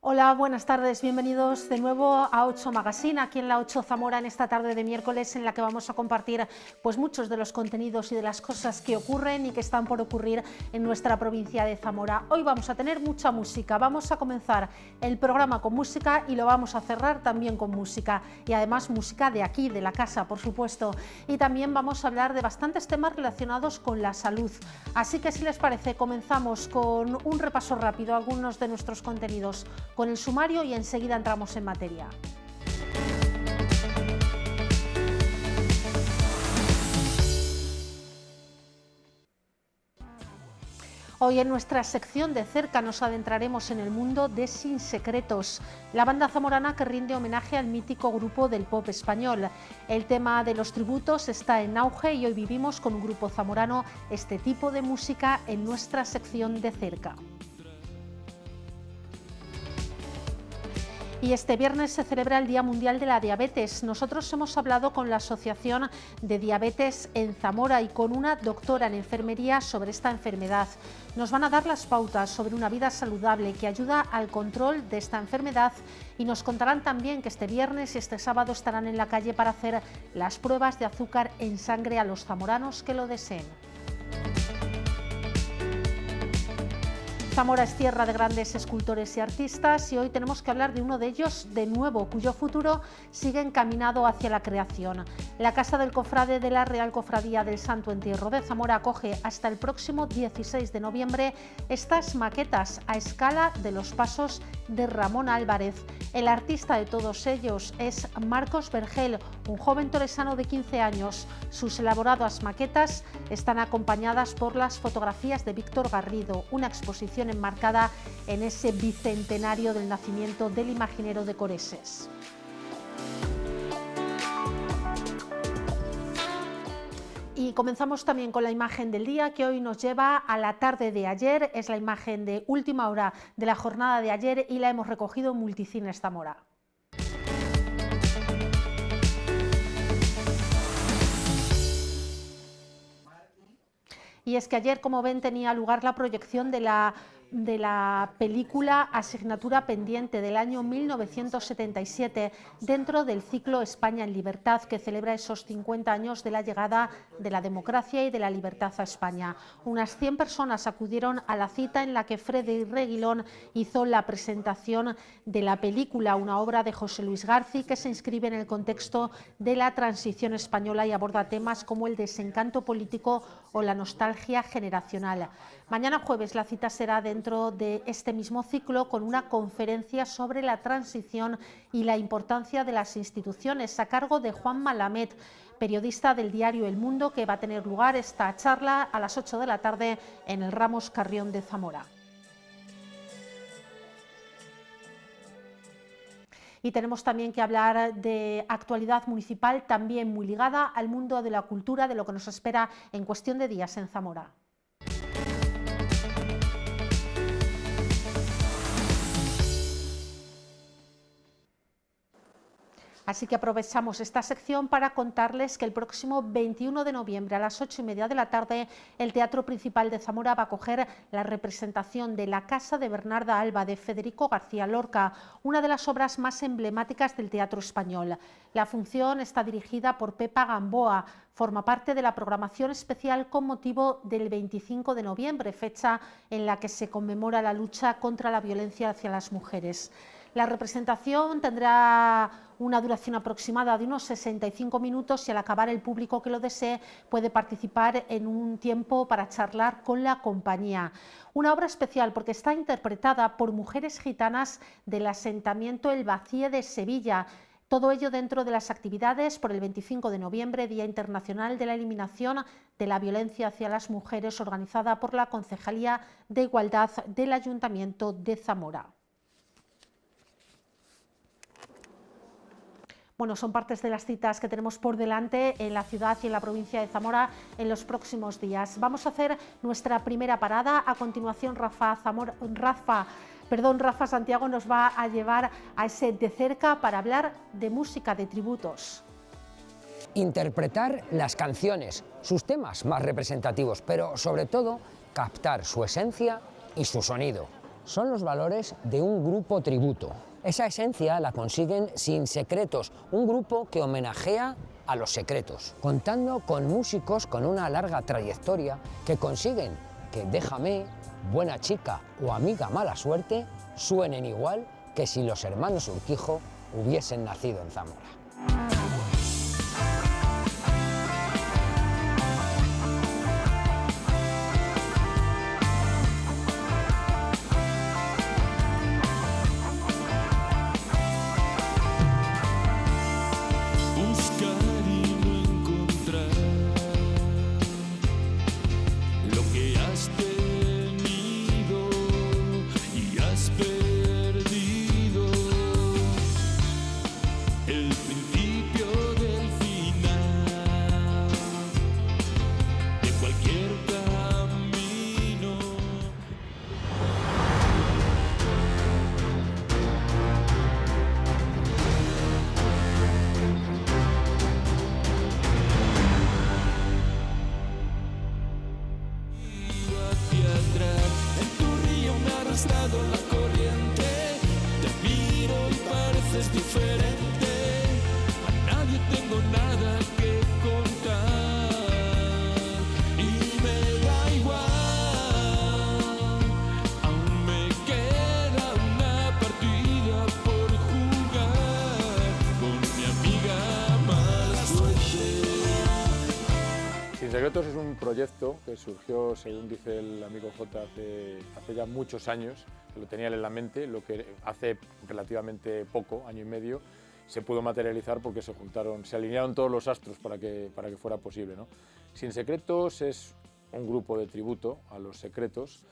Hola, buenas tardes, bienvenidos de nuevo a 8 Magazine, aquí en la 8 Zamora, en esta tarde de miércoles en la que vamos a compartir pues muchos de los contenidos y de las cosas que ocurren y que están por ocurrir en nuestra provincia de Zamora. Hoy vamos a tener mucha música, vamos a comenzar el programa con música y lo vamos a cerrar también con música, y además música de aquí, de la casa, por supuesto, y también vamos a hablar de bastantes temas relacionados con la salud. Así que si les parece, comenzamos con un repaso rápido a algunos de nuestros contenidos, con el sumario, y enseguida entramos en materia. Hoy en nuestra sección de cerca nos adentraremos en el mundo de Sin Secretos, la banda zamorana que rinde homenaje al mítico grupo del pop español. El tema de los tributos está en auge y hoy vivimos con un grupo zamorano este tipo de música en nuestra sección de cerca. Y este viernes se celebra el Día Mundial de la Diabetes. Nosotros hemos hablado con la Asociación de Diabetes en Zamora y con una doctora en enfermería sobre esta enfermedad. Nos van a dar las pautas sobre una vida saludable que ayuda al control de esta enfermedad, y nos contarán también que este viernes y este sábado estarán en la calle para hacer las pruebas de azúcar en sangre a los zamoranos que lo deseen. Zamora es tierra de grandes escultores y artistas, y hoy tenemos que hablar de uno de ellos de nuevo, cuyo futuro sigue encaminado hacia la creación. La Casa del Cofrade de la Real Cofradía del Santo Entierro de Zamora acoge hasta el próximo 16 de noviembre estas maquetas a escala de los pasos de Ramón Álvarez. El artista de todos ellos es Marcos Vergel, un joven torresano de 15 años. Sus elaboradas maquetas están acompañadas por las fotografías de Víctor Garrido, una exposición enmarcada en ese bicentenario del nacimiento del imaginero de Coreses. Y comenzamos también con la imagen del día, que hoy nos lleva a la tarde de ayer. Es la imagen de última hora de la jornada de ayer y la hemos recogido en Multicines Zamora. Y es que ayer, como ven, tenía lugar la proyección de la película Asignatura Pendiente del año 1977 dentro del ciclo España en Libertad, que celebra esos 50 años de la llegada de la democracia y de la libertad a España. Unas 100 personas acudieron a la cita en la que Freddy Reguilón hizo la presentación de la película, una obra de José Luis García que se inscribe en el contexto de la transición española y aborda temas como el desencanto político o la nostalgia generacional. Mañana jueves la cita será dentro de este mismo ciclo con una conferencia sobre la transición y la importancia de las instituciones a cargo de Juan Malamet, periodista del diario El Mundo, que va a tener lugar esta charla a las 8 de la tarde en el Ramos Carrión de Zamora. Y tenemos también que hablar de actualidad municipal, también muy ligada al mundo de la cultura, de lo que nos espera en cuestión de días en Zamora. Así que aprovechamos esta sección para contarles que el próximo 21 de noviembre a las 8:30 de la tarde el Teatro Principal de Zamora va a acoger la representación de La Casa de Bernarda Alba de Federico García Lorca, una de las obras más emblemáticas del teatro español. La función está dirigida por Pepa Gamboa, forma parte de la programación especial con motivo del 25 de noviembre, fecha en la que se conmemora la lucha contra la violencia hacia las mujeres. La representación tendrá una duración aproximada de unos 65 minutos y al acabar el público que lo desee puede participar en un tiempo para charlar con la compañía. Una obra especial porque está interpretada por mujeres gitanas del asentamiento El Vacíe de Sevilla. Todo ello dentro de las actividades por el 25 de noviembre, Día Internacional de la Eliminación de la Violencia hacia las Mujeres, organizada por la Concejalía de Igualdad del Ayuntamiento de Zamora. Bueno, son partes de las citas que tenemos por delante en la ciudad y en la provincia de Zamora en los próximos días. Vamos a hacer nuestra primera parada. A continuación, Rafa Santiago nos va a llevar a ese de cerca para hablar de música de tributos. Interpretar las canciones, sus temas más representativos, pero sobre todo captar su esencia y su sonido. son los valores de un grupo tributo. Esa esencia la consiguen Sin Secretos, un grupo que homenajea a los secretos, contando con músicos con una larga trayectoria que consiguen que Déjame, Buena Chica o Amiga Mala Suerte suenen igual que si los hermanos Urquijo hubiesen nacido en Zamora. Sin Secretos es un proyecto que surgió, según dice el amigo J, hace ya muchos años, que lo tenía él en la mente, lo que hace relativamente poco, año y medio, se pudo materializar porque se alinearon todos los astros para que fuera posible, ¿no? Sin Secretos es un grupo de tributo a los secretos,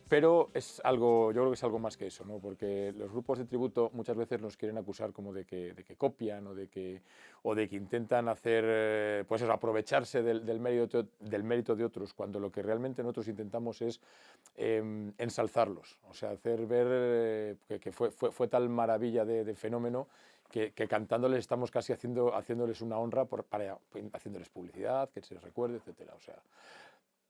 pero es algo, yo creo que es algo más que eso, ¿no? Porque los grupos de tributo muchas veces nos quieren acusar como de que copian o de que intentan hacer, pues eso, aprovecharse del mérito de otros, cuando lo que realmente nosotros intentamos es ensalzarlos, o sea, hacer ver que fue tal maravilla de fenómeno que cantándoles estamos casi haciéndoles una honra, haciéndoles publicidad, que se les recuerde, etcétera. O sea,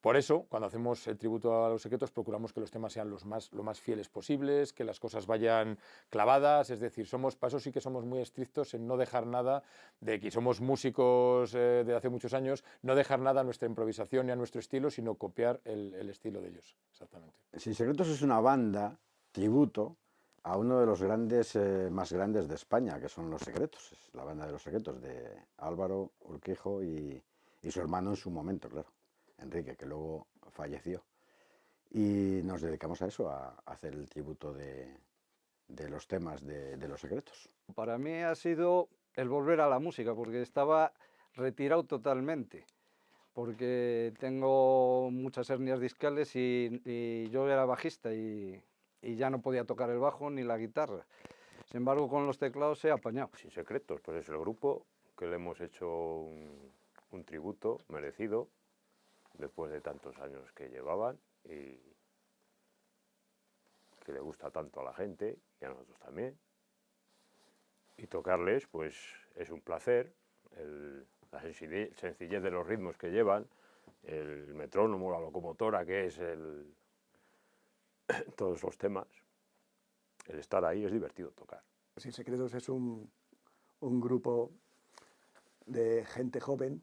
por eso, cuando hacemos el tributo a los secretos, procuramos que los temas sean lo más fieles posibles, que las cosas vayan clavadas, es decir, para eso sí que somos muy estrictos en no dejar nada, de que somos músicos de hace muchos años, no dejar nada a nuestra improvisación ni a nuestro estilo, sino copiar el estilo de ellos, exactamente. Sin Secretos es una banda tributo a uno de los más grandes de España, que son Los Secretos, es la banda de Los Secretos, de Álvaro Urquijo y su hermano en su momento, claro, Enrique, que luego falleció. Y nos dedicamos a eso, a hacer el tributo de los temas de Los Secretos. Para mí ha sido el volver a la música, porque estaba retirado totalmente, porque tengo muchas hernias discales y yo era bajista y ya no podía tocar el bajo ni la guitarra. Sin embargo, con los teclados he apañado. Sin Secretos, pues es el grupo que le hemos hecho un tributo merecido, después de tantos años que llevaban y que le gusta tanto a la gente y a nosotros también. Y tocarles, pues es un placer, la sencillez de los ritmos que llevan, el metrónomo, la locomotora, que es todos los temas. El estar ahí es divertido tocar. Sin Secretos es un grupo de gente joven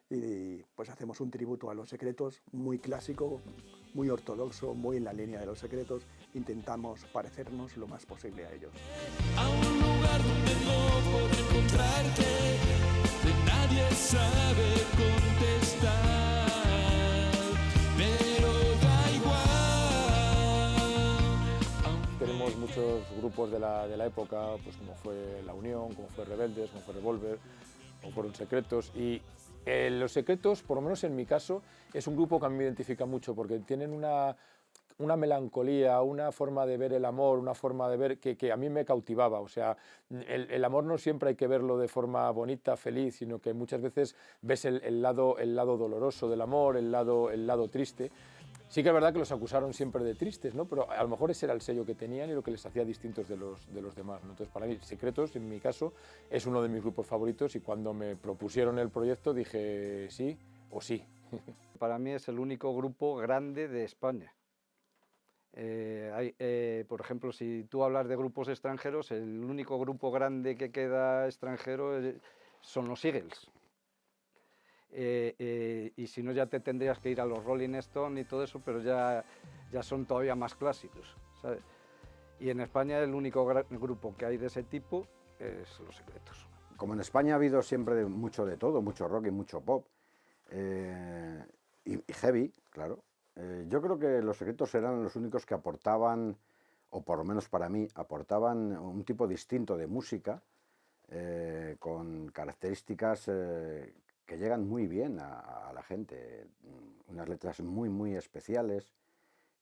y pues hacemos un tributo a Los Secretos muy clásico, muy ortodoxo, muy en la línea de Los Secretos. Intentamos parecernos lo más posible a ellos. A un lugar donde no podré encontrarte, de nadie sabe contestar, pero da igual. Tenemos muchos grupos de la época, pues como fue La Unión, como fue Rebeldes, como fue Revolver, como fueron Secretos, y Los Secretos, por lo menos en mi caso, es un grupo que a mí me identifica mucho porque tienen una melancolía, una forma de ver el amor, una forma de ver que a mí me cautivaba. O sea, el amor no siempre hay que verlo de forma bonita, feliz, sino que muchas veces ves el lado doloroso del amor, el lado triste. Sí que es verdad que los acusaron siempre de tristes, ¿no? Pero a lo mejor ese era el sello que tenían y lo que les hacía distintos de los demás, ¿no? Entonces, para mí, Secretos, en mi caso, es uno de mis grupos favoritos y cuando me propusieron el proyecto dije sí o sí. Para mí es el único grupo grande de España. Por ejemplo, si tú hablas de grupos extranjeros, el único grupo grande que queda extranjero son los Eagles. Y si no, ya te tendrías que ir a los Rolling Stones y todo eso, pero ya son todavía más clásicos, ¿sabes? Y en España el único grupo que hay de ese tipo es Los Secretos. Como en España ha habido siempre mucho de todo, mucho rock y mucho pop, y heavy, claro, yo creo que Los Secretos eran los únicos que aportaban, o por lo menos para mí, aportaban un tipo distinto de música, con características que llegan muy bien a la gente, unas letras muy, muy especiales.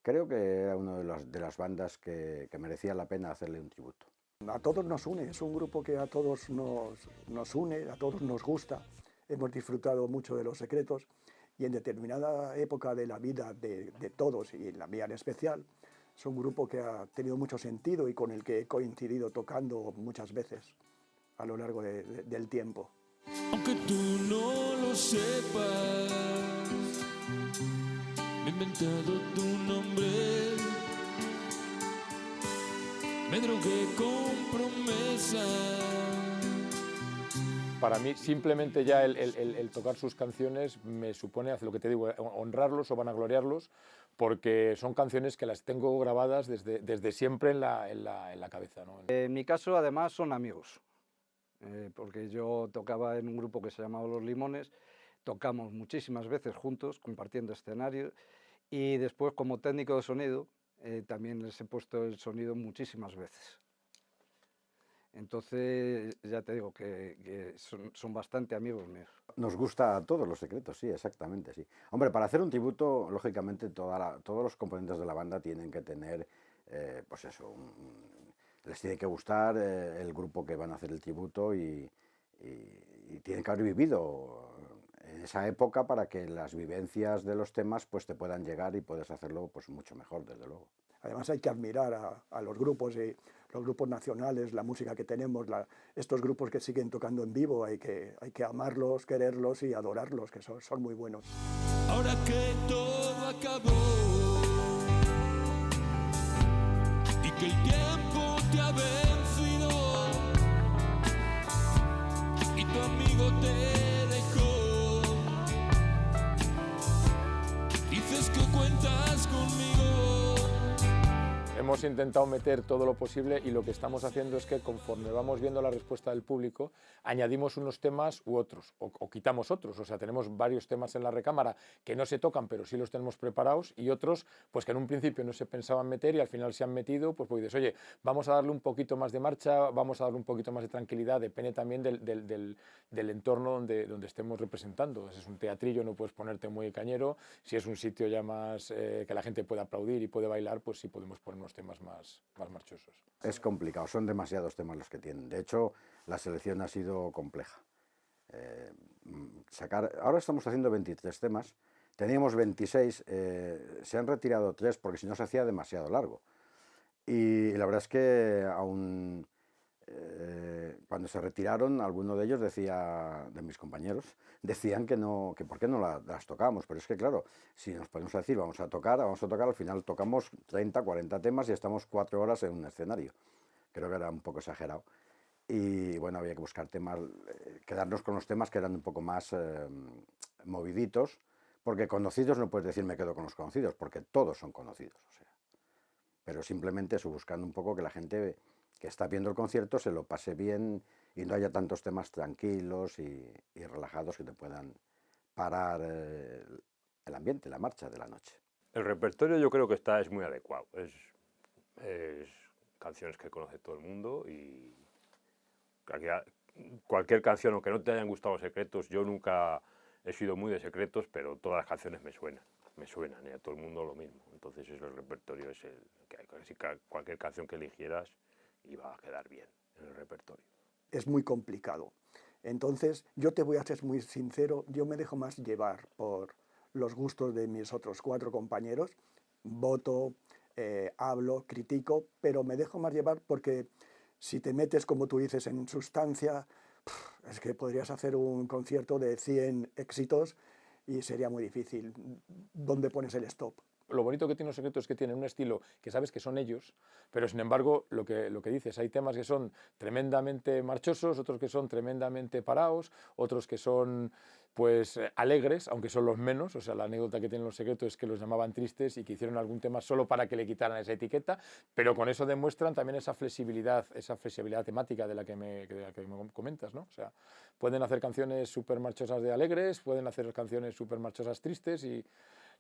Creo que era una de las bandas que merecía la pena hacerle un tributo. A todos nos une, es un grupo que a todos nos une, a todos nos gusta. Hemos disfrutado mucho de Los Secretos y en determinada época de la vida de todos, y en la mía en especial, es un grupo que ha tenido mucho sentido y con el que he coincidido tocando muchas veces a lo largo del tiempo. Aunque tú no lo sepas, me he inventado tu nombre, me drogué con promesas. Para mí, simplemente ya el tocar sus canciones me supone, hace lo que te digo, honrarlos o vanagloriarlos, porque son canciones que las tengo grabadas desde siempre en la cabeza, ¿no? En mi caso, además, son amigos, porque yo tocaba en un grupo que se llamaba Los Limones, tocamos muchísimas veces juntos, compartiendo escenario, y después, como técnico de sonido, también les he puesto el sonido muchísimas veces. Entonces, ya te digo que son bastante amigos míos. Nos gusta a todos Los Secretos, sí, exactamente, sí. Hombre, para hacer un tributo, lógicamente, todos los componentes de la banda tienen que tener, pues eso, les tiene que gustar el grupo que van a hacer el tributo y tienen que haber vivido en esa época para que las vivencias de los temas pues te puedan llegar y puedes hacerlo pues mucho mejor, desde luego. Además hay que admirar a los grupos nacionales, la música que tenemos, estos grupos que siguen tocando en vivo, hay que amarlos, quererlos y adorarlos, que son muy buenos. Ahora que todo acabó y que el tiempo te ha vencido y tu amigo te dejó, dices que cuentas conmigo. Hemos intentado meter todo lo posible y lo que estamos haciendo es que conforme vamos viendo la respuesta del público, añadimos unos temas u otros, o quitamos otros. O sea, tenemos varios temas en la recámara que no se tocan, pero sí los tenemos preparados, y otros pues que en un principio no se pensaban meter y al final se han metido, pues dices, oye, vamos a darle un poquito más de marcha, vamos a darle un poquito más de tranquilidad, depende también del entorno donde estemos representando. Si es un teatrillo no puedes ponerte muy cañero, si es un sitio ya más que la gente pueda aplaudir y puede bailar, pues sí podemos ponernos temas más marchosos. Es complicado, son demasiados temas los que tienen. De hecho, la selección ha sido compleja. Ahora estamos haciendo 23 temas, teníamos 26, se han retirado 3 porque si no se hacía demasiado largo. Y la verdad es que aún cuando se retiraron, alguno de ellos decía, de mis compañeros, decían que por qué no las tocábamos, pero es que claro, si nos ponemos a decir vamos a tocar, al final tocamos 30, 40 temas y estamos 4 horas en un escenario. Creo que era un poco exagerado. Y bueno, había que buscar temas, quedarnos con los temas que eran un poco más moviditos, porque conocidos no puedes decir me quedo con los conocidos, porque todos son conocidos, o sea. Pero simplemente eso, buscando un poco que la gente que está viendo el concierto se lo pase bien y no haya tantos temas tranquilos y relajados que te puedan parar el ambiente, la marcha de la noche. El repertorio yo creo que es muy adecuado, es canciones que conoce todo el mundo y cualquier canción, aunque no te hayan gustado Los Secretos, yo nunca he sido muy de Secretos, pero todas las canciones me suenan y a todo el mundo lo mismo. Entonces el repertorio es cualquier canción que eligieras iba a quedar bien en el repertorio. Es muy complicado. Entonces, yo te voy a ser muy sincero, yo me dejo más llevar por los gustos de mis otros 4 compañeros, voto, hablo, critico, pero me dejo más llevar porque si te metes, como tú dices, en sustancia, es que podrías hacer un concierto de 100 éxitos y sería muy difícil. ¿Dónde pones el stop? lo bonito que tienen Los Secretos es que tienen un estilo que sabes que son ellos, pero sin embargo, lo que dices, hay temas que son tremendamente marchosos, otros que son tremendamente parados, otros que son pues alegres, aunque son los menos. O sea, la anécdota que tienen Los Secretos es que los llamaban tristes y que hicieron algún tema solo para que le quitaran esa etiqueta, pero con eso demuestran también esa flexibilidad temática de la que me comentas, ¿no? O sea, pueden hacer canciones súper marchosas de alegres, pueden hacer canciones súper marchosas tristes y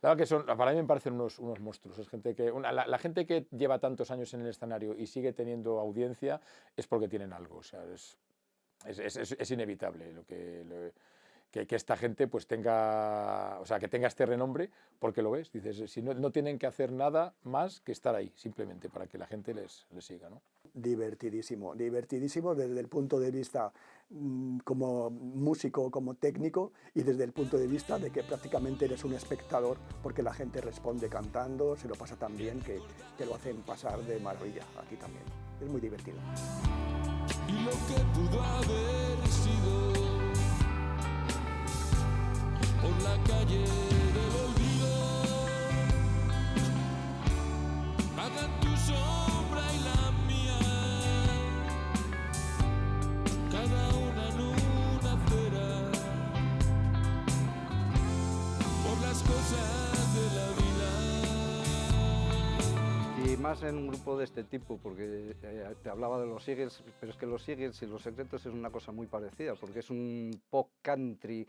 la verdad que son, para mí me parecen unos monstruos. Es gente que, la gente que lleva tantos años en el escenario y sigue teniendo audiencia es porque tienen algo. O sea, es inevitable que esta gente pues tenga, o sea, que tenga este renombre, porque lo ves, dices, si no tienen que hacer nada más que estar ahí, simplemente para que la gente les siga, ¿no? Divertidísimo, divertidísimo desde el punto de vista como músico, como técnico, y desde el punto de vista de que prácticamente eres un espectador, porque la gente responde cantando, se lo pasa tan bien que te lo hacen pasar de maravilla aquí también. Es muy divertido. Y lo que pudo haber sido por la calle del olvido, pagan tu sombra y la mía, cada una en una acera, por las cosas de la vida. Y más en un grupo de este tipo, porque te hablaba de los Eagles, pero es que los Eagles y Los Secretos es una cosa muy parecida, porque es un pop country.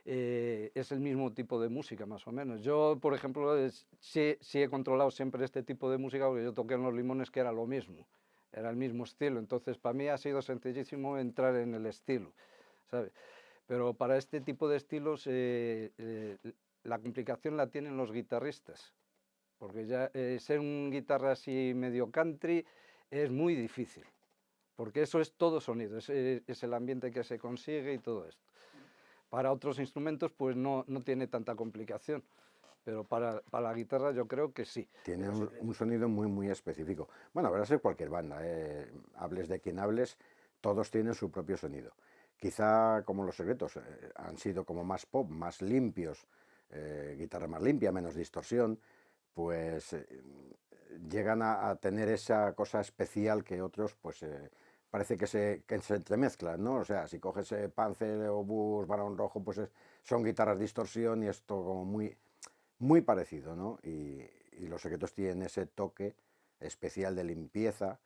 Es el mismo tipo de música, más o menos. Yo, por ejemplo, sí he controlado siempre este tipo de música, porque yo toqué en Los Limones, que era lo mismo, era el mismo estilo. Entonces, para mí ha sido sencillísimo entrar en el estilo, ¿sabes? Pero para este tipo de estilos, la complicación la tienen los guitarristas, porque ya ser un guitarra así medio country es muy difícil, porque eso es todo sonido, es el ambiente que se consigue y todo esto. Para otros instrumentos pues no tiene tanta complicación, pero para la guitarra yo creo que sí. Tiene un sonido muy, muy específico. Bueno, habrá ser cualquier banda, hables de quien hables, todos tienen su propio sonido. Quizá como Los Secretos han sido como más pop, más limpios, guitarra más limpia, menos distorsión, pues llegan a tener esa cosa especial que otros pues parece que se entremezclan, ¿no? O sea, si coges Panzer o Bush, Barón Rojo, pues son guitarras distorsión y esto como muy parecido, ¿no? Y Los Secretos tienen ese toque especial de limpieza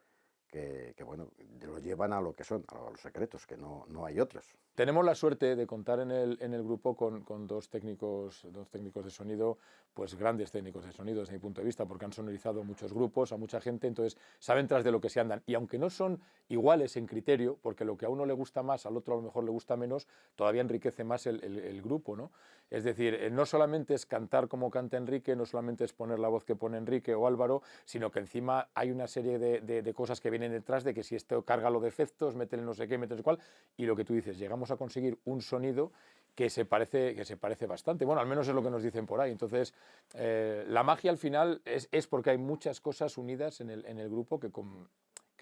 que bueno, lo llevan a lo que son, a Los Secretos, que no hay otros. Tenemos la suerte de contar en el grupo con dos técnicos de sonido, pues grandes técnicos de sonido desde mi punto de vista, porque han sonorizado muchos grupos, a mucha gente, entonces saben tras de lo que se andan. Y aunque no son iguales en criterio, porque lo que a uno le gusta más, al otro a lo mejor le gusta menos, todavía enriquece más el grupo, ¿no? Es decir, no solamente es cantar como canta Enrique, no solamente es poner la voz que pone Enrique o Álvaro, sino que encima hay una serie de cosas que vienen detrás de que si esto cárgalo de efectos, métele no sé qué, métele cuál, y lo que tú dices, llegamos a conseguir un sonido que se parece bastante. Bueno, al menos es lo que nos dicen por ahí. Entonces, la magia al final es porque hay muchas cosas unidas en el grupo que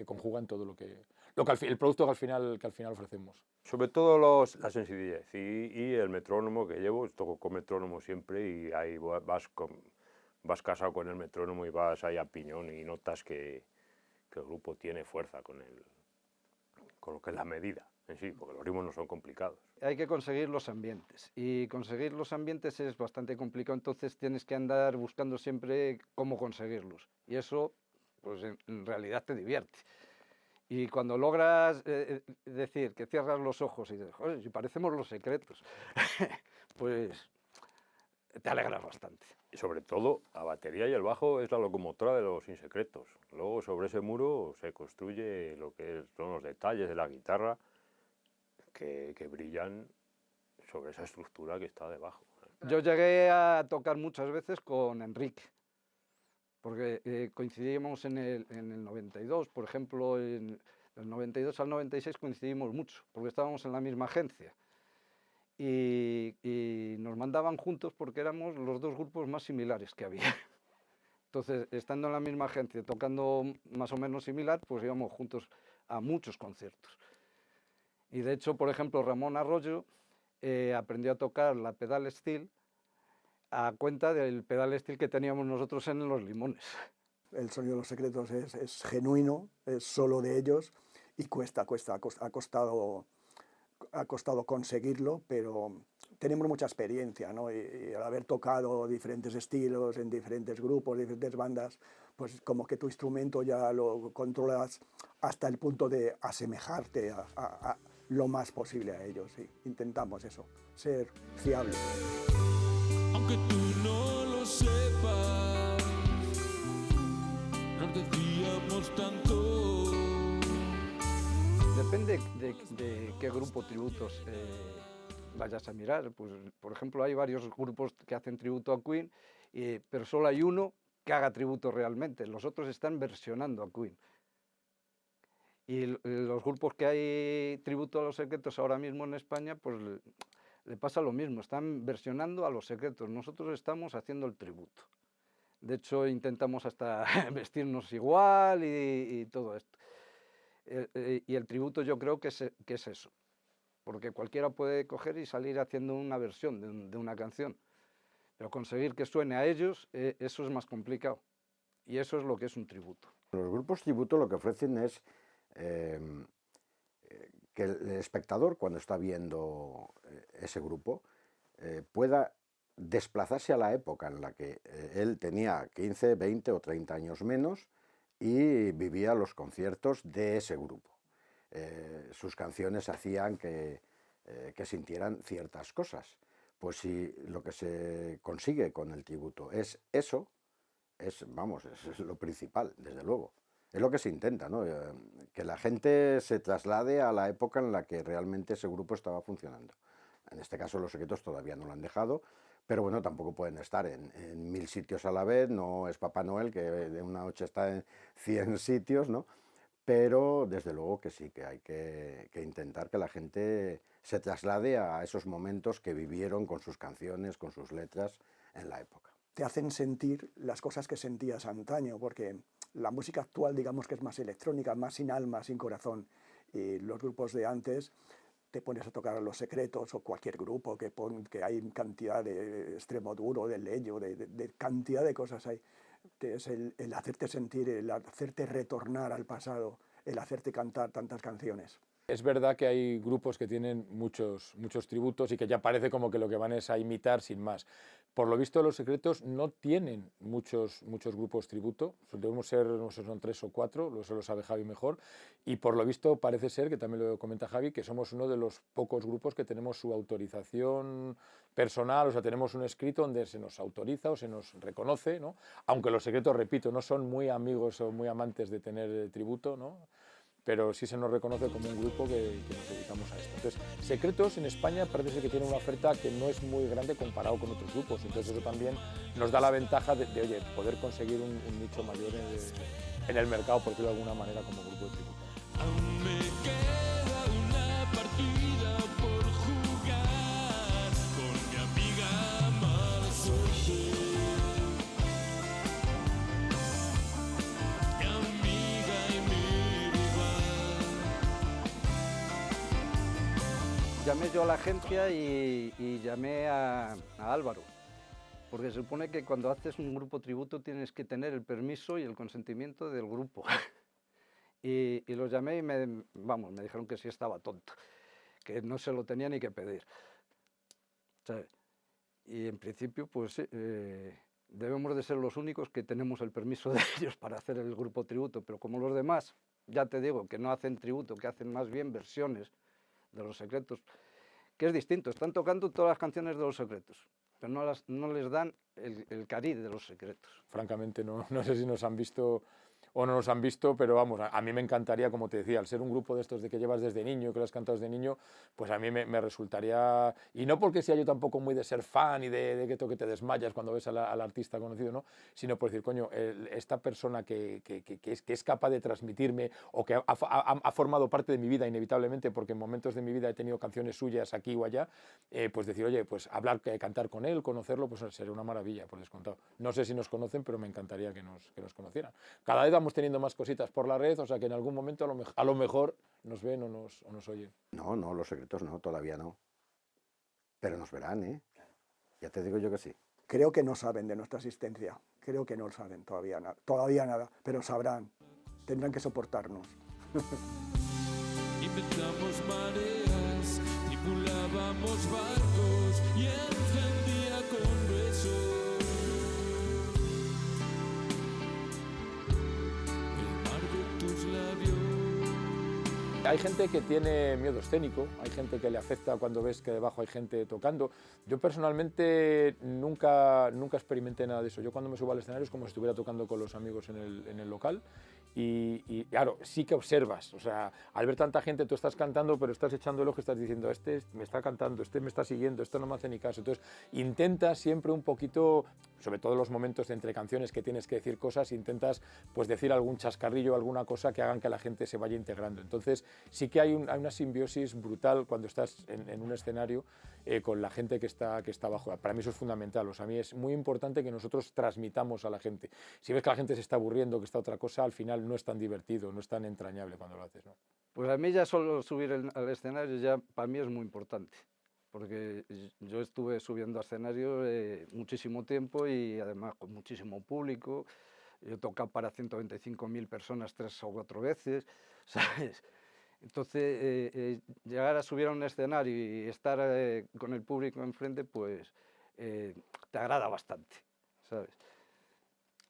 conjugan todo el producto que al final ofrecemos. Sobre todo la sencillez y el metrónomo que llevo, toco con metrónomo siempre y ahí vas casado con el metrónomo y vas ahí a piñón y notas que el grupo tiene fuerza con lo que es la medida en sí, porque los ritmos no son complicados. Hay que conseguir los ambientes, y conseguir los ambientes es bastante complicado, entonces tienes que andar buscando siempre cómo conseguirlos, y eso pues en realidad te divierte. Y cuando logras decir que cierras los ojos y dices, joder, si parecemos Los Secretos, pues te alegras bastante. Y sobre todo, la batería y el bajo es la locomotora de los Insecretos. Luego sobre ese muro se construye lo que son los detalles de la guitarra que brillan sobre esa estructura que está debajo. Yo llegué a tocar muchas veces con Enrique, porque coincidimos en el 92, por ejemplo, del 92 al 96 coincidimos mucho, porque estábamos en la misma agencia. Y nos mandaban juntos porque éramos los dos grupos más similares que había. Entonces, estando en la misma agencia, tocando más o menos similar, pues íbamos juntos a muchos conciertos. Y de hecho, por ejemplo, Ramón Arroyo aprendió a tocar la pedal steel a cuenta del pedal steel que teníamos nosotros en Los Limones. El sonido de Los Secretos es genuino, es solo de ellos y ha costado conseguirlo, pero tenemos mucha experiencia, ¿no? Y al haber tocado diferentes estilos en diferentes grupos, diferentes bandas, pues como que tu instrumento ya lo controlas hasta el punto de asemejarte a lo más posible a ellos. ¿Sí? Intentamos eso, ser fiables. Aunque tú no lo sepas, nos decíamos tanto. Depende de qué grupo tributos vayas a mirar. Pues, por ejemplo, hay varios grupos que hacen tributo a Queen, pero solo hay uno que haga tributo realmente. Los otros están versionando a Queen. Y los grupos que hay tributo a Los Secretos ahora mismo en España, pues le pasa lo mismo. Están versionando a Los Secretos. Nosotros estamos haciendo el tributo. De hecho, intentamos hasta vestirnos igual y todo esto. Y el tributo yo creo que es eso, porque cualquiera puede coger y salir haciendo una versión de una canción, pero conseguir que suene a ellos, eso es más complicado, y eso es lo que es un tributo. Los grupos tributo lo que ofrecen es que el espectador, cuando está viendo ese grupo, pueda desplazarse a la época en la que él tenía 15, 20 o 30 años menos y vivía los conciertos de ese grupo. Sus canciones hacían que sintieran ciertas cosas. Pues si lo que se consigue con el tributo es eso, es lo principal, desde luego. Es lo que se intenta, ¿no? Que la gente se traslade a la época en la que realmente ese grupo estaba funcionando. En este caso Los Secretos todavía no lo han dejado, pero bueno, tampoco pueden estar en 1000 sitios a la vez, no es Papá Noel que de una noche está en 100 sitios, ¿no? Pero desde luego que sí, que hay que intentar que la gente se traslade a esos momentos que vivieron con sus canciones, con sus letras en la época. Te hacen sentir las cosas que sentías antaño, porque la música actual digamos que es más electrónica, más sin alma, sin corazón, y los grupos de antes te pones a tocar a Los Secretos o cualquier grupo que hay cantidad de Extremo Duro, de Leño, de cantidad de cosas hay. Es el hacerte sentir, el hacerte retornar al pasado, el hacerte cantar tantas canciones. Es verdad que hay grupos que tienen muchos tributos y que ya parece como que lo que van es a imitar sin más. Por lo visto, Los Secretos no tienen muchos grupos tributo, debemos ser, no sé, son 3 o 4, eso lo sabe Javi mejor, y por lo visto parece ser, que también lo comenta Javi, que somos uno de los pocos grupos que tenemos su autorización personal, o sea, tenemos un escrito donde se nos autoriza o se nos reconoce, ¿no? Aunque Los Secretos, repito, no son muy amigos o muy amantes de tener tributo, ¿no? Pero sí se nos reconoce como un grupo que nos dedicamos a esto. Entonces, Secretos en España parece ser que tiene una oferta que no es muy grande comparado con otros grupos, entonces eso también nos da la ventaja de oye, poder conseguir un nicho mayor en el mercado, por decirlo de alguna manera, como grupo de tributo. Aún me queda una partida por jugar con mi amiga mala suerte. Mi amiga y mi rival. Llamé yo a la agencia y llamé a Álvaro, porque se supone que cuando haces un grupo tributo tienes que tener el permiso y el consentimiento del grupo. Y los llamé y me dijeron que sí estaba tonto, que no se lo tenía ni que pedir. ¿Sabes? Y en principio, pues debemos de ser los únicos que tenemos el permiso de ellos para hacer el grupo tributo, pero como los demás, ya te digo, que no hacen tributo, que hacen más bien versiones de Los Secretos, que es distinto, están tocando todas las canciones de Los Secretos, pero no les dan el cariz de Los Secretos. Francamente, no sé si nos han visto o no nos han visto, pero vamos, a mí me encantaría, como te decía, al ser un grupo de estos de que llevas desde niño, que lo has cantado desde niño, pues a mí me resultaría, y no porque sea yo tampoco muy de ser fan y de que te desmayas cuando ves al artista conocido, ¿no? Sino por decir, coño, esta persona que es capaz de transmitirme o que ha formado parte de mi vida inevitablemente, porque en momentos de mi vida he tenido canciones suyas aquí o allá, pues decir, oye, pues hablar, cantar con él, conocerlo, pues sería una maravilla, por descontado. No sé si nos conocen, pero me encantaría que nos conocieran. Cada vez vamos teniendo más cositas por la red, o sea que en algún momento a lo mejor nos ven o nos oyen. No, Los Secretos no, todavía no. Pero nos verán, ¿eh? Ya te digo yo que sí. Creo que no saben de nuestra existencia, creo que no saben todavía nada, pero sabrán, tendrán que soportarnos. Inventamos mareas, tripulábamos barcos y encendía con besos el mar de tus labios. Hay gente que tiene miedo escénico, hay gente que le afecta cuando ves que debajo hay gente tocando. Yo personalmente nunca experimenté nada de eso. Yo cuando me subo al escenario es como si estuviera tocando con los amigos en el local. Y claro, sí que observas, o sea, al ver tanta gente tú estás cantando, pero estás echando el ojo, estás diciendo, este me está cantando, este me está siguiendo, esto no me hace ni caso. Entonces intentas siempre un poquito, sobre todo en los momentos de entre canciones que tienes que decir cosas, intentas pues decir algún chascarrillo, alguna cosa que hagan que la gente se vaya integrando. Entonces sí que hay una simbiosis brutal cuando estás en un escenario con la gente que está abajo. Para mí eso es fundamental, o sea, a mí es muy importante que nosotros transmitamos a la gente. Si ves que la gente se está aburriendo, que está otra cosa, al final no es tan divertido, no es tan entrañable cuando lo haces, ¿no? Pues a mí ya solo subir al escenario ya para mí es muy importante, porque yo estuve subiendo a escenario muchísimo tiempo y además con muchísimo público. Yo he tocado para 125.000 personas 3 o 4 veces, ¿sabes? Entonces, llegar a subir a un escenario y estar con el público enfrente, pues te agrada bastante, ¿sabes?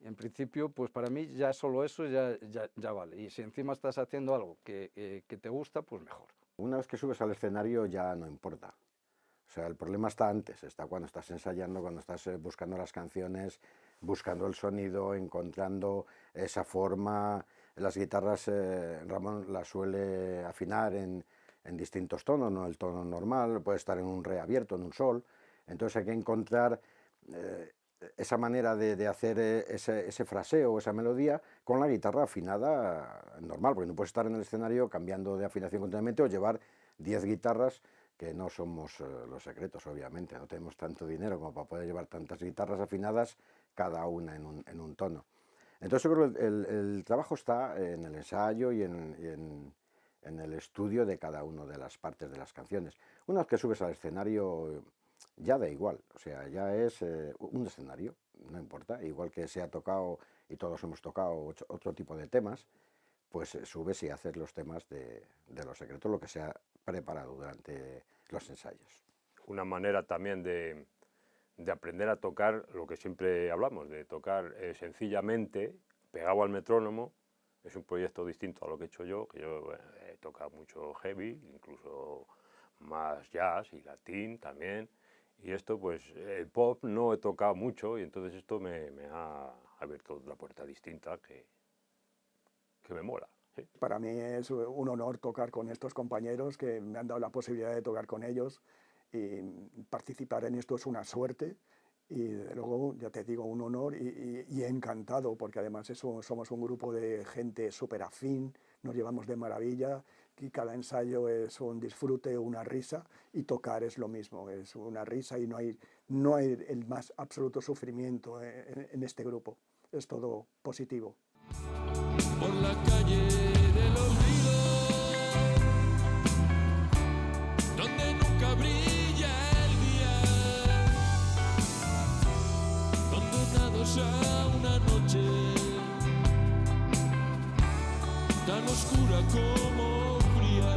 Y en principio, pues para mí ya solo eso ya vale. Y si encima estás haciendo algo que te gusta, pues mejor. Una vez que subes al escenario ya no importa. O sea, el problema está antes, está cuando estás ensayando, cuando estás buscando las canciones, buscando el sonido, encontrando esa forma. Las guitarras, Ramón las suele afinar en distintos tonos, no el tono normal, puede estar en un re abierto, en un sol. Entonces hay que encontrar esa manera de hacer ese fraseo, esa melodía, con la guitarra afinada normal, porque no puedes estar en el escenario cambiando de afinación continuamente o llevar 10 guitarras, que no somos Los Secretos, obviamente, no tenemos tanto dinero como para poder llevar tantas guitarras afinadas, cada una en un tono. Entonces yo creo que el trabajo está en el ensayo y en el estudio de cada una de las partes de las canciones. Una vez que subes al escenario ya da igual, o sea, ya es un escenario, no importa, igual que se ha tocado y todos hemos tocado otro tipo de temas, pues subes y haces los temas de Los Secretos, lo que se ha preparado durante los ensayos. Una manera también de aprender a tocar lo que siempre hablamos, de tocar sencillamente, pegado al metrónomo. Es un proyecto distinto a lo que he hecho yo, que yo he tocado mucho heavy, incluso más jazz y latín también. Y esto, pues, el pop no he tocado mucho y entonces esto me ha abierto otra puerta distinta que me mola. ¿Sí? Para mí es un honor tocar con estos compañeros que me han dado la posibilidad de tocar con ellos, y participar en esto es una suerte y desde luego, ya te digo, un honor y encantado, porque además somos un grupo de gente súper afín, nos llevamos de maravilla y cada ensayo es un disfrute, una risa, y tocar es lo mismo, es una risa y no hay el más absoluto sufrimiento en este grupo, es todo positivo. Por la calle del olvido, donde nunca brilla el día, condenados a una noche tan oscura como fría.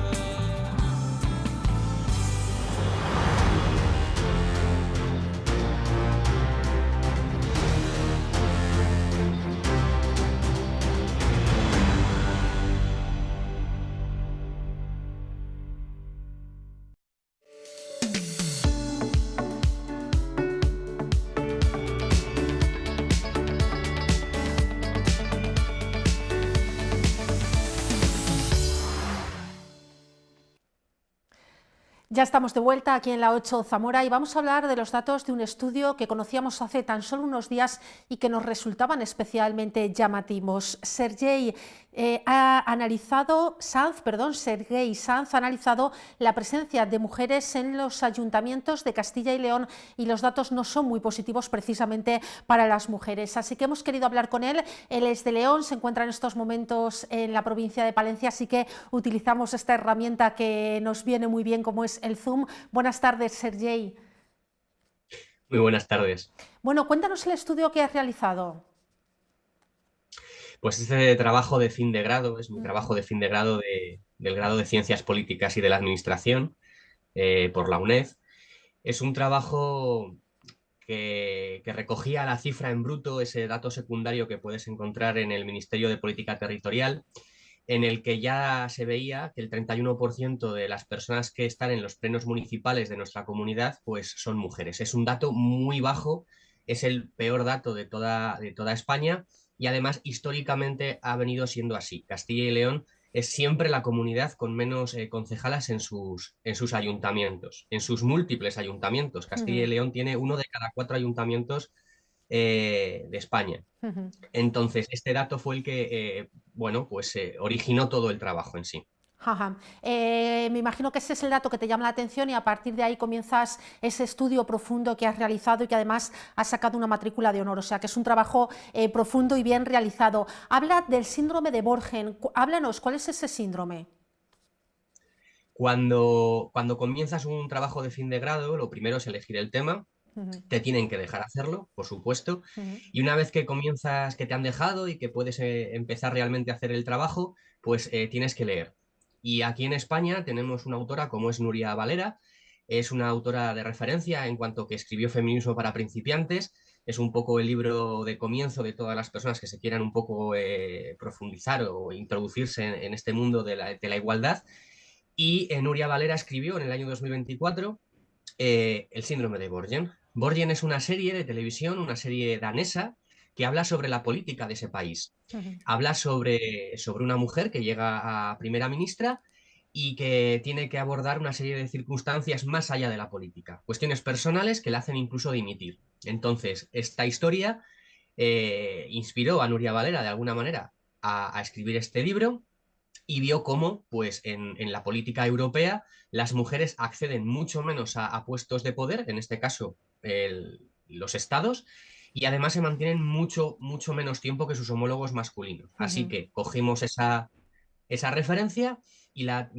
Ya estamos de vuelta aquí en la 8 Zamora y vamos a hablar de los datos de un estudio que conocíamos hace tan solo unos días y que nos resultaban especialmente llamativos. Sergei Sanz ha analizado la presencia de mujeres en los ayuntamientos de Castilla y León y los datos no son muy positivos precisamente para las mujeres. Así que hemos querido hablar con él. Él es de León, se encuentra en estos momentos en la provincia de Palencia, así que utilizamos esta herramienta que nos viene muy bien como es el Zoom. Buenas tardes, Sergei. Muy buenas tardes. Bueno, cuéntanos el estudio que has realizado. Pues este trabajo de fin de grado es mi Ujú. trabajo de fin de grado del grado de Ciencias Políticas y de la Administración por la UNED. Es un trabajo que recogía la cifra en bruto, ese dato secundario que puedes encontrar en el Ministerio de Política Territorial, en el que ya se veía que el 31% de las personas que están en los plenos municipales de nuestra comunidad pues son mujeres. Es un dato muy bajo, es el peor dato de toda España y además históricamente ha venido siendo así. Castilla y León es siempre la comunidad con menos concejalas en sus ayuntamientos, en sus múltiples ayuntamientos. Castilla y Ujú, León tiene 1 de cada 4 ayuntamientos de España. ujú. Entonces, este dato fue el que, bueno, pues originó todo el trabajo en sí. Ajá. Me imagino que ese es el dato que te llama la atención y a partir de ahí comienzas ese estudio profundo que has realizado y que además has sacado una matrícula de honor, o sea que es un trabajo profundo y bien realizado. Habla del síndrome de Borgen. Háblanos, ¿cuál es ese síndrome? Cuando comienzas un trabajo de fin de grado, lo primero es elegir el tema. Ujú, Te tienen que dejar hacerlo, por supuesto. ujú, Y una vez que comienzas, que te han dejado y que puedes empezar realmente a hacer el trabajo, pues tienes que leer. Y aquí en España tenemos una autora como es Nuria Valera. Es una autora de referencia en cuanto que escribió Feminismo para principiantes. Es un poco el libro de comienzo de todas las personas que se quieran un poco profundizar o introducirse en este mundo de la igualdad. Y Nuria Valera escribió en el año 2024 El síndrome de Borgen. Borgen es una serie de televisión, una serie danesa, que habla sobre la política de ese país. ujú, Habla sobre una mujer que llega a primera ministra y que tiene que abordar una serie de circunstancias más allá de la política, cuestiones personales que le hacen incluso dimitir. Entonces, esta historia inspiró a Nuria Valera de alguna manera a escribir este libro y vio cómo, pues, en la política europea, las mujeres acceden mucho menos a puestos de poder, en este caso los estados, y además se mantienen mucho menos tiempo que sus homólogos masculinos. Así ujú. que cogimos esa referencia y la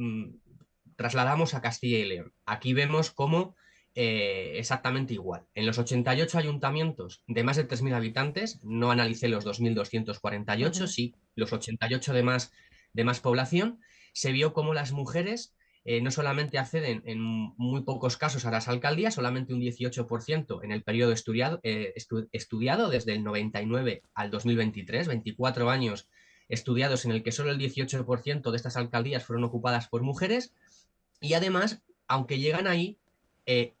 trasladamos a Castilla y León. Aquí vemos cómo exactamente igual. En los 88 ayuntamientos de más de 3.000 habitantes, no analicé los 2.248, Ujú, sí, los 88 de más población, se vio cómo las mujeres no solamente acceden en muy pocos casos a las alcaldías, solamente un 18% en el periodo estudiado desde el 99 al 2023, 24 años estudiados en el que solo el 18% de estas alcaldías fueron ocupadas por mujeres y además, aunque llegan ahí, eh,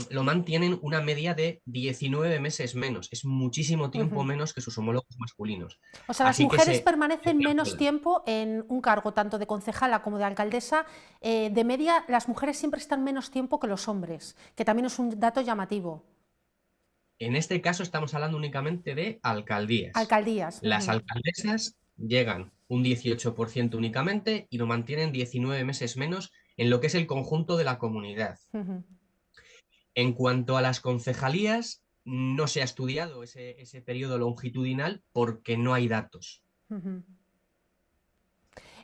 lo mantienen una media de 19 meses menos. Es muchísimo tiempo ujú. menos que sus homólogos masculinos. O sea, las Así que mujeres se permanecen menos extrapola. tiempo en un cargo, tanto de concejala como de alcaldesa. De media, las mujeres siempre están menos tiempo que los hombres, que también es un dato llamativo. En este caso estamos hablando únicamente de alcaldías. Alcaldías. Las Ujú, alcaldesas llegan un 18% únicamente y lo mantienen 19 meses menos en lo que es el conjunto de la comunidad. ujú, En cuanto a las concejalías, no se ha estudiado ese periodo longitudinal porque no hay datos. ujú.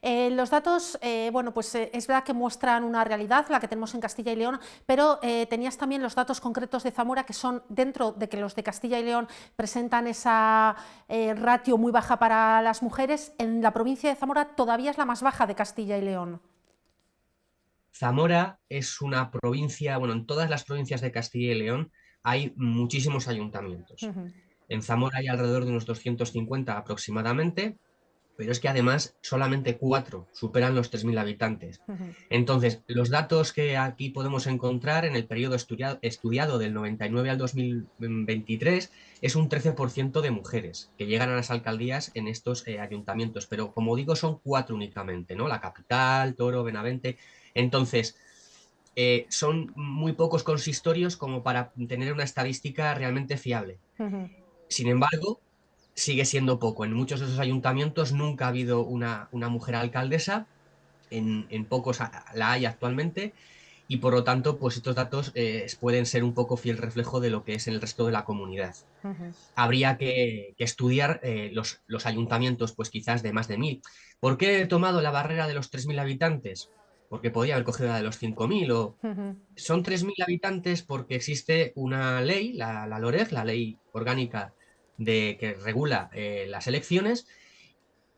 Los datos, bueno, pues es verdad que muestran una realidad, la que tenemos en Castilla y León, pero tenías también los datos concretos de Zamora, que son dentro de que los de Castilla y León presentan esa ratio muy baja para las mujeres, en la provincia de Zamora todavía es la más baja de Castilla y León. Zamora es una provincia, bueno, en todas las provincias de Castilla y León hay muchísimos ayuntamientos. Ujú, En Zamora hay alrededor de unos 250 aproximadamente, pero es que además solamente 4 superan los 3.000 habitantes. ujú, Entonces, los datos que aquí podemos encontrar en el periodo estudiado del 99 al 2023 es un 13% de mujeres que llegan a las alcaldías en estos ayuntamientos, pero como digo, son 4 únicamente, ¿no? La capital, Toro, Benavente. Entonces, son muy pocos consistorios como para tener una estadística realmente fiable. ujú. Sin embargo, sigue siendo poco. En muchos de esos ayuntamientos nunca ha habido una mujer alcaldesa, en pocos la hay actualmente, y por lo tanto, pues estos datos pueden ser un poco fiel reflejo de lo que es el resto de la comunidad. Ujú. Habría que estudiar los ayuntamientos, pues quizás de más de 1.000. ¿Por qué he tomado la barrera de los 3.000 habitantes? porque podía haber cogido la de los 5.000 o... Son 3.000 habitantes porque existe una ley, la LOREG, la ley orgánica que regula las elecciones,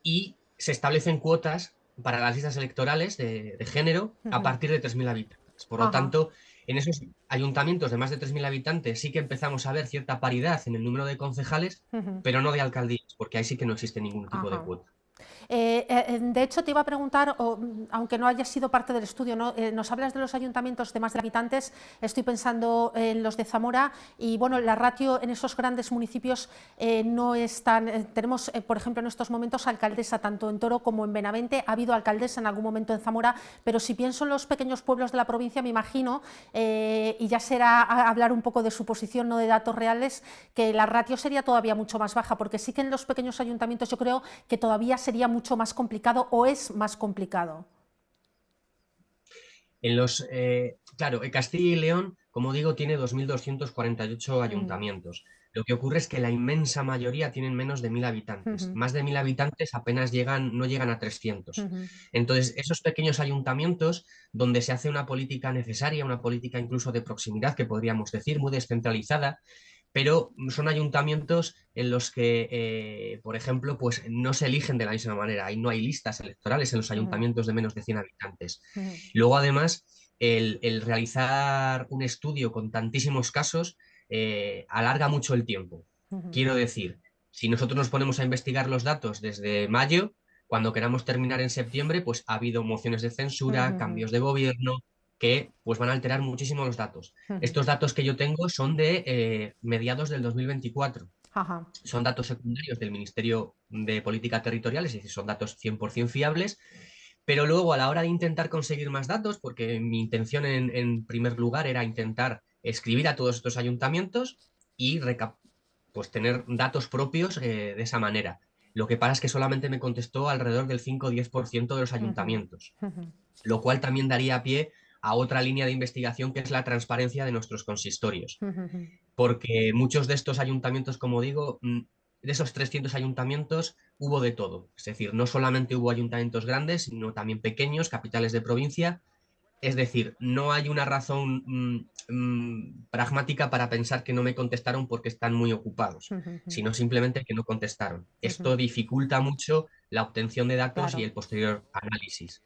y se establecen cuotas para las listas electorales de género a partir de 3.000 habitantes. Por lo tanto, en esos ayuntamientos de más de 3.000 habitantes sí que empezamos a ver cierta paridad en el número de concejales, pero no de alcaldías, porque ahí sí que no existe ningún tipo de cuota. De hecho, te iba a preguntar, aunque no haya sido parte del estudio, ¿no? Nos hablas de los ayuntamientos de más de habitantes, estoy pensando en los de Zamora, y bueno, la ratio en esos grandes municipios no es tan... tenemos, por ejemplo, en estos momentos alcaldesa tanto en Toro como en Benavente, ha habido alcaldesa en algún momento en Zamora, pero si pienso en los pequeños pueblos de la provincia, me imagino, y ya será hablar un poco de suposición, no de datos reales, que la ratio sería todavía mucho más baja, porque sí que en los pequeños ayuntamientos yo creo que todavía sería mucho más complicado, o es más complicado. Claro, Castilla y León, como digo, tiene 2.248 ayuntamientos. Lo que ocurre es que la inmensa mayoría tienen menos de 1.000 habitantes. Más de 1.000 habitantes apenas no llegan a 300. Entonces, esos pequeños ayuntamientos donde se hace una política necesaria, una política incluso de proximidad, que podríamos decir, muy descentralizada, pero son ayuntamientos en los que, por ejemplo, pues no se eligen de la misma manera. Ahí no hay listas electorales en los ayuntamientos de menos de 100 habitantes. Luego, además, el realizar un estudio con tantísimos casos alarga mucho el tiempo. Quiero decir, si nosotros nos ponemos a investigar los datos desde mayo, cuando queramos terminar en septiembre, pues ha habido mociones de censura, cambios de gobierno, que pues van a alterar muchísimo los datos. Estos datos que yo tengo son de mediados del 2024. Son datos secundarios del Ministerio de Política Territorial, es decir, son datos 100% fiables, pero luego a la hora de intentar conseguir más datos, porque mi intención en primer lugar era intentar escribir a todos estos ayuntamientos y pues tener datos propios de esa manera. Lo que pasa es que solamente me contestó alrededor del 5 o 10% de los ayuntamientos, lo cual también daría pie a otra línea de investigación, que es la transparencia de nuestros consistorios. Porque muchos de estos ayuntamientos, como digo, de esos 300 ayuntamientos hubo de todo. Es decir, no solamente hubo ayuntamientos grandes, sino también pequeños, capitales de provincia. Es decir, no hay una razón pragmática para pensar que no me contestaron porque están muy ocupados, sino simplemente que no contestaron. Esto dificulta mucho la obtención de datos y el posterior análisis.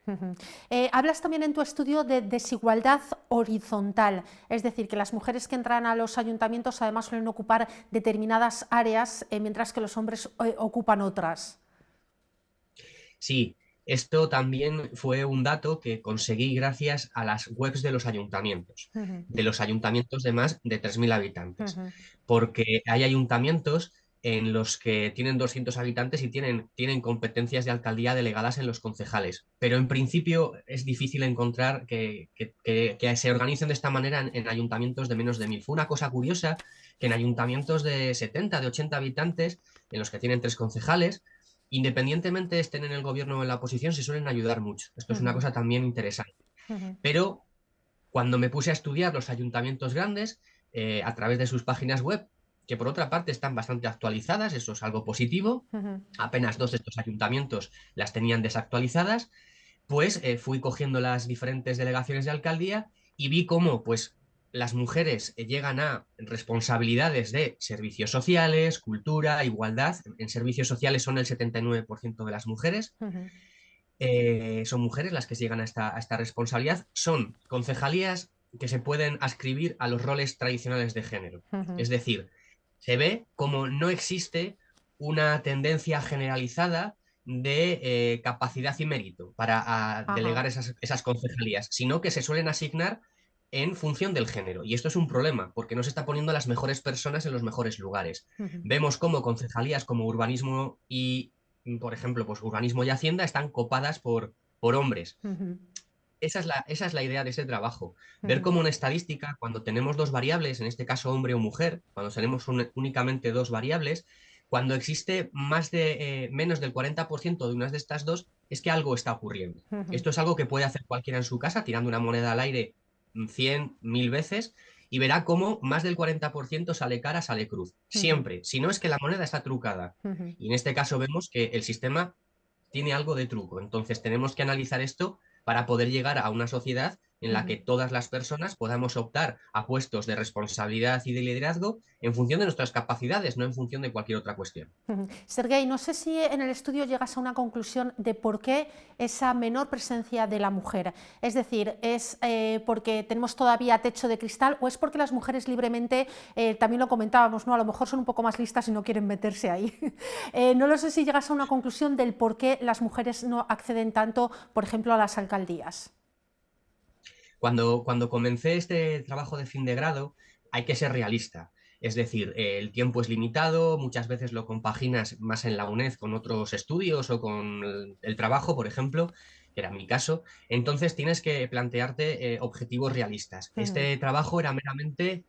Hablas también en tu estudio de desigualdad horizontal, es decir, que las mujeres que entran a los ayuntamientos además suelen ocupar determinadas áreas, mientras que los hombres ocupan otras. Sí. Esto también fue un dato que conseguí gracias a las webs de los ayuntamientos de más de 3.000 habitantes, porque hay ayuntamientos en los que tienen 200 habitantes y tienen competencias de alcaldía delegadas en los concejales, pero en principio es difícil encontrar que se organicen de esta manera en ayuntamientos de menos de 1.000. Fue una cosa curiosa que en ayuntamientos de 70, de 80 habitantes, en los que tienen 3 concejales, independientemente estén en el gobierno o en la oposición, se suelen ayudar mucho. Esto es una cosa también interesante. Pero cuando me puse a estudiar los ayuntamientos grandes a través de sus páginas web, que por otra parte están bastante actualizadas, eso es algo positivo, apenas 2 de estos ayuntamientos las tenían desactualizadas, pues fui cogiendo las diferentes delegaciones de alcaldía y vi cómo pues las mujeres llegan a responsabilidades de servicios sociales, cultura, igualdad. En servicios sociales son el 79% de las mujeres. Son mujeres las que llegan a esta responsabilidad. Son concejalías que se pueden adscribir a los roles tradicionales de género. Es decir, se ve como no existe una tendencia generalizada de capacidad y mérito para delegar esas concejalías, sino que se suelen asignar en función del género. Y esto es un problema, porque no se está poniendo a las mejores personas en los mejores lugares. Vemos cómo concejalías como urbanismo y, por ejemplo, pues urbanismo y hacienda están copadas por hombres. Esa es la idea de ese trabajo. Ver cómo en estadística, cuando tenemos 2 variables, en este caso hombre o mujer, cuando tenemos únicamente 2 variables, cuando existe menos del 40% de unas de estas 2, es que algo está ocurriendo. Esto es algo que puede hacer cualquiera en su casa, tirando una moneda al aire 100, 1000 veces, y verá cómo más del 40% sale cara, sale cruz. Siempre. Si no, es que la moneda está trucada. Y en este caso vemos que el sistema tiene algo de truco. Entonces tenemos que analizar esto para poder llegar a una sociedad en la que todas las personas podamos optar a puestos de responsabilidad y de liderazgo en función de nuestras capacidades, no en función de cualquier otra cuestión. Serguei, no sé si en el estudio llegas a una conclusión de por qué esa menor presencia de la mujer. Es decir, ¿es porque tenemos todavía techo de cristal o es porque las mujeres libremente, también lo comentábamos, ¿no? A lo mejor son un poco más listas y no quieren meterse ahí? No lo sé si llegas a una conclusión del por qué las mujeres no acceden tanto, por ejemplo, a las alcaldías. Cuando comencé este trabajo de fin de grado, hay que ser realista. Es decir, el tiempo es limitado, muchas veces lo compaginas más en la UNED con otros estudios o con el trabajo, por ejemplo, que era mi caso. Entonces tienes que plantearte objetivos realistas. Este trabajo era meramente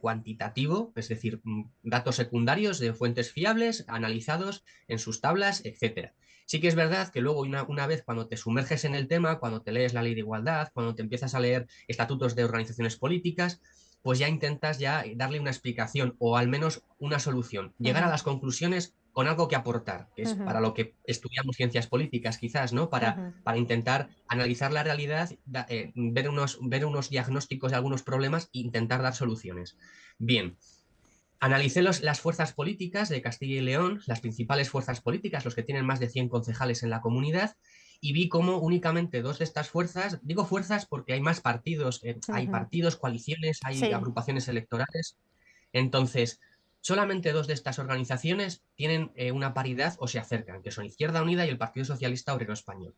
cuantitativo, es decir, datos secundarios de fuentes fiables, analizados en sus tablas, etcétera. Sí que es verdad que luego una vez cuando te sumerges en el tema, cuando te lees la ley de igualdad, cuando te empiezas a leer estatutos de organizaciones políticas, pues ya intentas darle una explicación o al menos una solución, llegar a las conclusiones con algo que aportar, que es para lo que estudiamos ciencias políticas quizás, ¿no? Para intentar analizar la realidad, ver unos diagnósticos de algunos problemas e intentar dar soluciones. Bien. Analicé las fuerzas políticas de Castilla y León, las principales fuerzas políticas, los que tienen más de 100 concejales en la comunidad, y vi cómo únicamente 2 de estas fuerzas, digo fuerzas porque hay más partidos, hay partidos, coaliciones, hay agrupaciones electorales, entonces solamente 2 de estas organizaciones tienen una paridad o se acercan, que son Izquierda Unida y el Partido Socialista Obrero Español.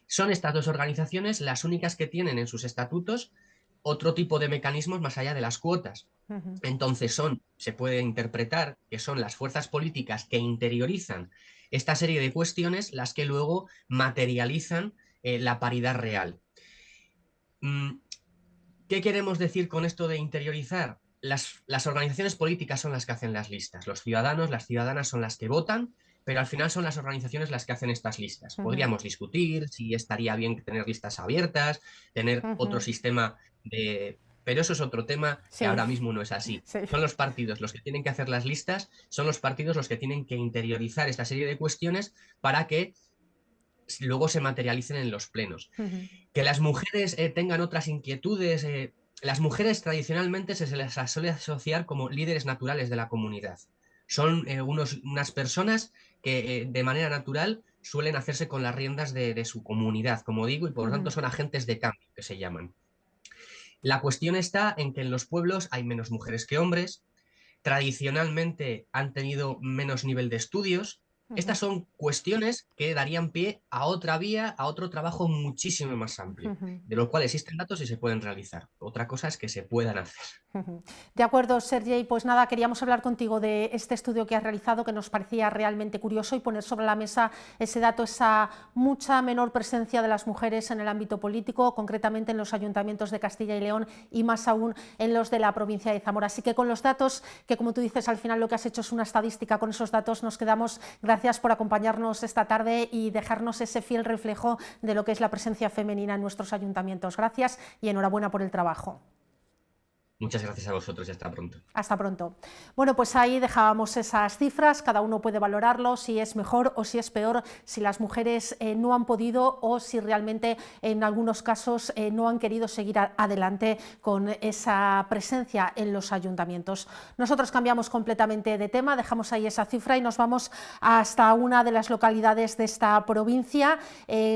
Son estas 2 organizaciones las únicas que tienen en sus estatutos otro tipo de mecanismos más allá de las cuotas. Entonces se puede interpretar que son las fuerzas políticas que interiorizan esta serie de cuestiones las que luego materializan la paridad real. ¿Qué queremos decir con esto de interiorizar? Las organizaciones políticas son las que hacen las listas, los ciudadanos, las ciudadanas son las que votan, pero al final son las organizaciones las que hacen estas listas. Podríamos discutir si estaría bien tener listas abiertas, tener otro sistema de... Pero eso es otro tema que ahora mismo no es así. Son los partidos los que tienen que hacer las listas, son los partidos los que tienen que interiorizar esta serie de cuestiones para que luego se materialicen en los plenos. Que las mujeres tengan otras inquietudes... las mujeres tradicionalmente se les suele asociar como líderes naturales de la comunidad. Son unas personas que de manera natural suelen hacerse con las riendas de su comunidad, como digo, y por lo tanto son agentes de cambio, que se llaman. La cuestión está en que en los pueblos hay menos mujeres que hombres, tradicionalmente han tenido menos nivel de estudios. Estas son cuestiones que darían pie a otra vía, a otro trabajo muchísimo más amplio, de lo cual existen datos y se pueden realizar. Otra cosa es que se puedan hacer. De acuerdo, Serguei, pues nada, queríamos hablar contigo de este estudio que has realizado que nos parecía realmente curioso y poner sobre la mesa ese dato, esa mucha menor presencia de las mujeres en el ámbito político, concretamente en los ayuntamientos de Castilla y León y más aún en los de la provincia de Zamora. Así que con los datos, que como tú dices, al final lo que has hecho es una estadística, con esos datos nos quedamos. Gracias por acompañarnos esta tarde y dejarnos ese fiel reflejo de lo que es la presencia femenina en nuestros ayuntamientos. Gracias y enhorabuena por el trabajo. Muchas gracias a vosotros y hasta pronto. Hasta pronto. Bueno, pues ahí dejábamos esas cifras, cada uno puede valorarlo, si es mejor o si es peor, si las mujeres no han podido o si realmente en algunos casos no han querido seguir adelante con esa presencia en los ayuntamientos. Nosotros cambiamos completamente de tema, dejamos ahí esa cifra y nos vamos hasta una de las localidades de esta provincia.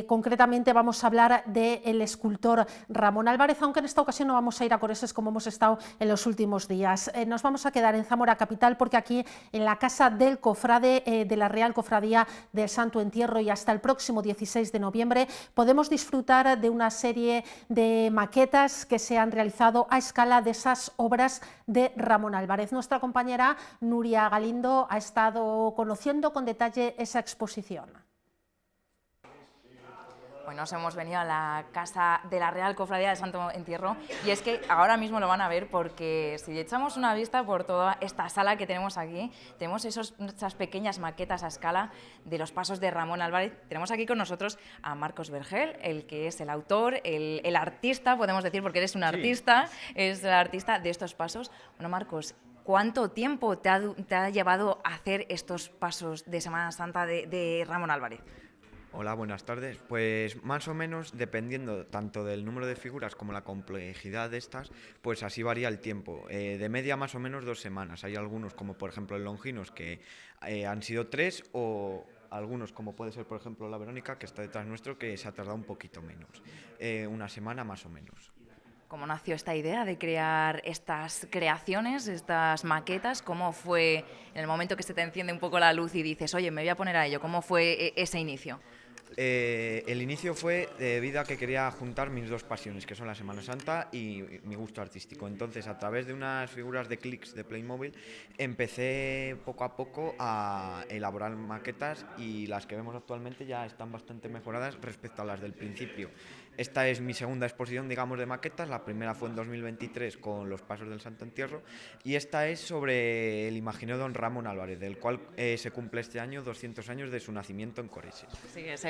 Concretamente vamos a hablar del escultor Ramón Álvarez, aunque en esta ocasión no vamos a ir a Coreses como hemos estado en los últimos días. Nos vamos a quedar en Zamora capital porque aquí en la casa del cofrade de la Real Cofradía del Santo Entierro y hasta el próximo 16 de noviembre podemos disfrutar de una serie de maquetas que se han realizado a escala de esas obras de Ramón Álvarez. Nuestra compañera Nuria Galindo ha estado conociendo con detalle esa exposición. Hoy nos hemos venido a la casa de la Real Cofradía del Santo Entierro y es que ahora mismo lo van a ver porque si echamos una vista por toda esta sala que tenemos aquí, tenemos esas pequeñas maquetas a escala de los pasos de Ramón Álvarez. Tenemos aquí con nosotros a Marcos Vergel, el que es el autor, el artista, podemos decir, porque eres un artista, es el artista de estos pasos. Bueno, Marcos, ¿cuánto tiempo te ha llevado a hacer estos pasos de Semana Santa de Ramón Álvarez? Hola, buenas tardes. Pues más o menos, dependiendo tanto del número de figuras como la complejidad de estas, pues así varía el tiempo. De media más o menos 2 semanas. Hay algunos, como por ejemplo el Longinos, que han sido 3, o algunos, como puede ser por ejemplo la Verónica, que está detrás nuestro, que se ha tardado un poquito menos. 1 semana más o menos. ¿Cómo nació esta idea de crear estas creaciones, estas maquetas? ¿Cómo fue en el momento que se te enciende un poco la luz y dices, oye, me voy a poner a ello? ¿Cómo fue ese inicio? El inicio fue debido a que quería juntar mis 2 pasiones, que son la Semana Santa y mi gusto artístico. Entonces, a través de unas figuras de clics de Playmobil, empecé poco a poco a elaborar maquetas, y las que vemos actualmente ya están bastante mejoradas respecto a las del principio. Esta es mi segunda exposición, digamos, de maquetas. La primera fue en 2023 con Los Pasos del Santo Entierro, y esta es sobre el imagineo de don Ramón Álvarez, del cual se cumple este año 200 años de su nacimiento en Coreses. Sí, es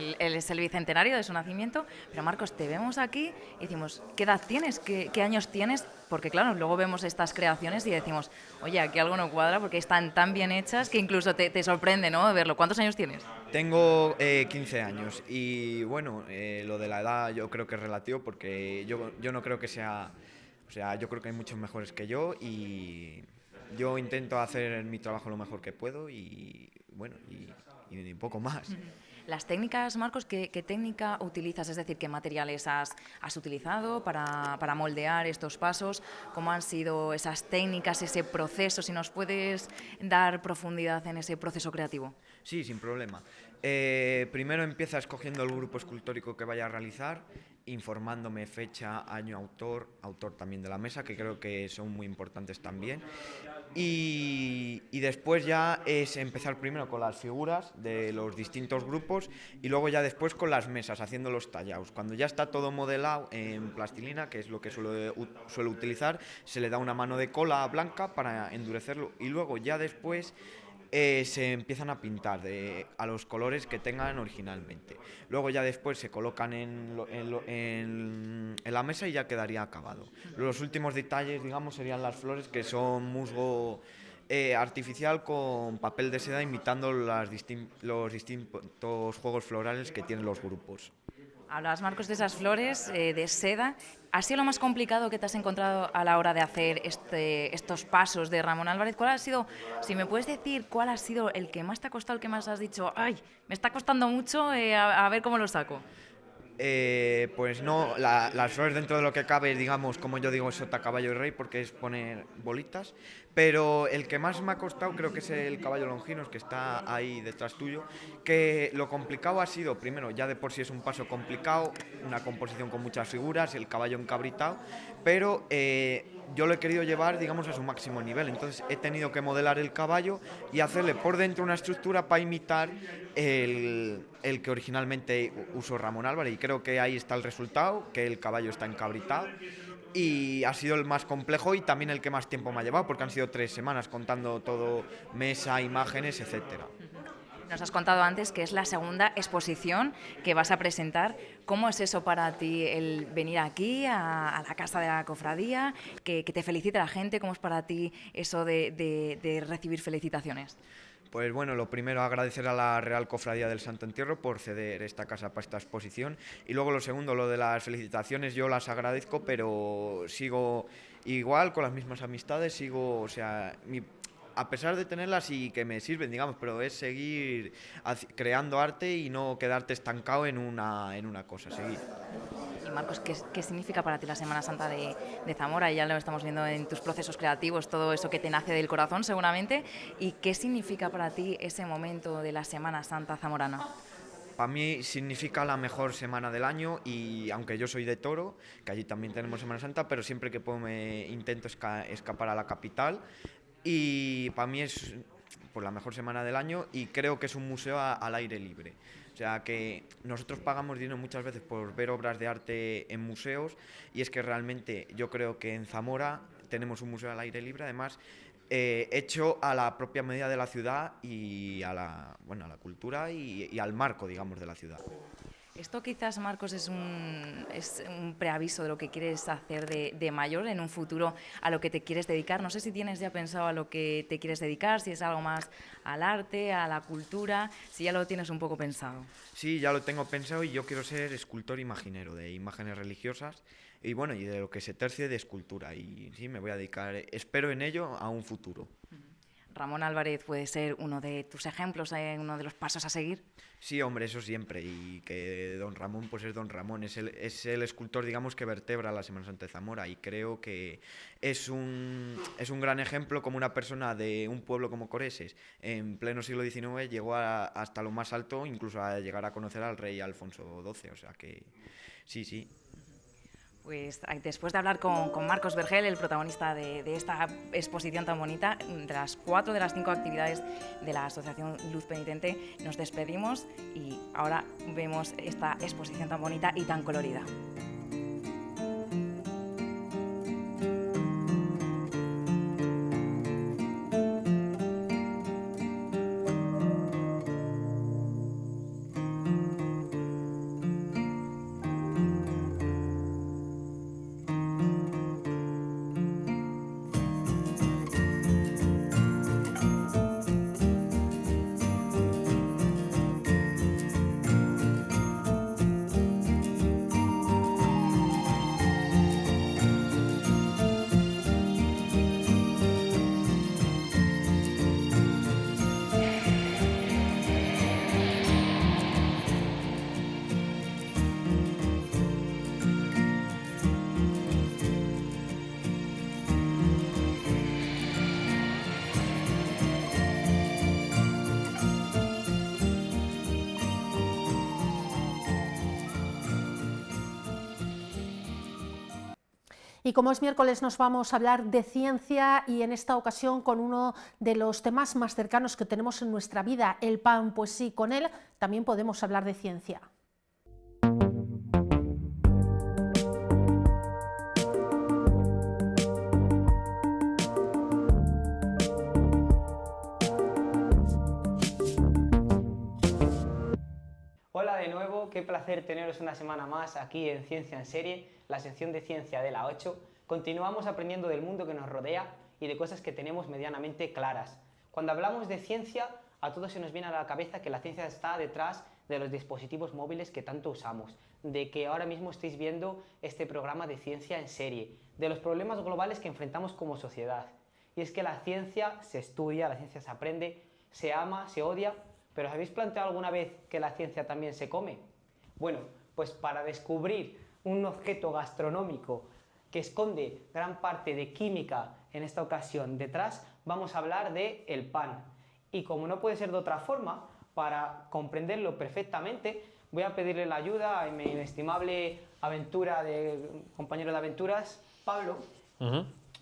el bicentenario de su nacimiento, pero Marcos, te vemos aquí y decimos, ¿qué edad tienes? ¿Qué años tienes? Porque claro, luego vemos estas creaciones y decimos, oye, aquí algo no cuadra porque están tan bien hechas que incluso te sorprende, ¿no?, verlo. ¿Cuántos años tienes? Tengo 15 años y bueno, lo de la edad yo creo que es relativo, porque yo no creo que sea... O sea, yo creo que hay muchos mejores que yo, y yo intento hacer mi trabajo lo mejor que puedo, y bueno, y poco más. Las técnicas, Marcos, ¿qué técnica utilizas? Es decir, ¿qué materiales has utilizado para moldear estos pasos? ¿Cómo han sido esas técnicas, ese proceso? Si nos puedes dar profundidad en ese proceso creativo. Sí, sin problema. Primero empieza escogiendo el grupo escultórico que vaya a realizar, informándome fecha, año, autor también de la mesa, que creo que son muy importantes también. Y después ya es empezar primero con las figuras de los distintos grupos, y luego ya después con las mesas, haciendo los tallados. Cuando ya está todo modelado en plastilina, que es lo que suelo utilizar, se le da una mano de cola blanca para endurecerlo, y luego ya después se empiezan a pintar a los colores que tengan originalmente. Luego ya después se colocan en la mesa y ya quedaría acabado. Los últimos detalles, digamos, serían las flores, que son musgo artificial con papel de seda, imitando los distintos juegos florales que tienen los grupos. Hablabas, Marcos, de esas flores de seda. ¿Ha sido lo más complicado que te has encontrado a la hora de hacer estos pasos de Ramón Álvarez? ¿Cuál ha sido, si me puedes decir, cuál ha sido el que más te ha costado, el que más has dicho, ay, me está costando mucho, a ver cómo lo saco? Pues no, las flores dentro de lo que cabe, digamos, como yo digo, sota, caballo y rey, porque es poner bolitas, pero el que más me ha costado creo que es el caballo Longinos, que está ahí detrás tuyo, que lo complicado ha sido, primero, ya de por sí es un paso complicado, una composición con muchas figuras, el caballo encabritado, pero yo lo he querido llevar, digamos, a su máximo nivel. Entonces he tenido que modelar el caballo y hacerle por dentro una estructura para imitar el que originalmente usó Ramón Álvarez, y creo que ahí está el resultado, que el caballo está encabritado, y ha sido el más complejo y también el que más tiempo me ha llevado, porque han sido 3 semanas contando todo, mesa, imágenes, etcétera. Nos has contado antes que es la segunda exposición que vas a presentar. ¿Cómo es eso para ti, el venir aquí a la casa de la cofradía, que te felicite la gente? ¿Cómo es para ti eso de recibir felicitaciones? Pues bueno, lo primero, agradecer a la Real Cofradía del Santo Entierro por ceder esta casa para esta exposición, y luego lo segundo, lo de las felicitaciones, yo las agradezco, pero sigo igual, con las mismas amistades, o sea, a pesar de tenerlas y que me sirven, digamos, pero es seguir creando arte y no quedarte estancado en una cosa, seguir. Y Marcos, ¿qué significa para ti la Semana Santa de Zamora? Ya lo estamos viendo en tus procesos creativos, todo eso que te nace del corazón seguramente. ¿Y qué significa para ti ese momento de la Semana Santa zamorana? Para mí significa la mejor semana del año, y aunque yo soy de Toro, que allí también tenemos Semana Santa, pero siempre que puedo me intento escapar a la capital, y para mí es pues, la mejor semana del año, y creo que es un museo al aire libre. O sea que nosotros pagamos dinero muchas veces por ver obras de arte en museos, y es que realmente yo creo que en Zamora tenemos un museo al aire libre, además hecho a la propia medida de la ciudad y a la cultura y al marco, digamos, de la ciudad. Esto quizás, Marcos, es un preaviso de lo que quieres hacer de mayor en un futuro, a lo que te quieres dedicar. No sé si tienes ya pensado a lo que te quieres dedicar, si es algo más al arte, a la cultura, si ya lo tienes un poco pensado. Sí, ya lo tengo pensado y yo quiero ser escultor imaginero de imágenes religiosas y bueno, y de lo que se tercie de escultura. Y sí, me voy a dedicar, espero en ello, a un futuro. Ramón Álvarez puede ser uno de tus ejemplos, uno de los pasos a seguir. Sí, hombre, eso siempre. Y que don Ramón, pues es don Ramón. Es el escultor, digamos, que vertebra la Semana Santa de Zamora. Y creo que es un gran ejemplo como una persona de un pueblo como Coreses, en pleno siglo XIX, llegó hasta lo más alto, incluso a llegar a conocer al rey Alfonso XII. O sea que sí, sí. Pues después de hablar con Marcos Vergel, el protagonista de esta exposición tan bonita, de las 4 de las 5 actividades de la Asociación Luz Penitente, nos despedimos y ahora vemos esta exposición tan bonita y tan colorida. Y como es miércoles nos vamos a hablar de ciencia y en esta ocasión con uno de los temas más cercanos que tenemos en nuestra vida, el pan, pues sí, con él también podemos hablar de ciencia. Hola de nuevo, qué placer teneros una semana más aquí en Ciencia en Serie, la sección de ciencia de la 8. Continuamos aprendiendo del mundo que nos rodea y de cosas que tenemos medianamente claras. Cuando hablamos de ciencia, a todos se nos viene a la cabeza que la ciencia está detrás de los dispositivos móviles que tanto usamos, de que ahora mismo estáis viendo este programa de Ciencia en Serie, de los problemas globales que enfrentamos como sociedad. Y es que la ciencia se estudia, la ciencia se aprende, se ama, se odia. ¿Pero os habéis planteado alguna vez que la ciencia también se come? Bueno, pues para descubrir un objeto gastronómico que esconde gran parte de química en esta ocasión detrás, vamos a hablar de el pan. Y como no puede ser de otra forma, para comprenderlo perfectamente, voy a pedirle la ayuda a mi inestimable compañero de aventuras, Pablo.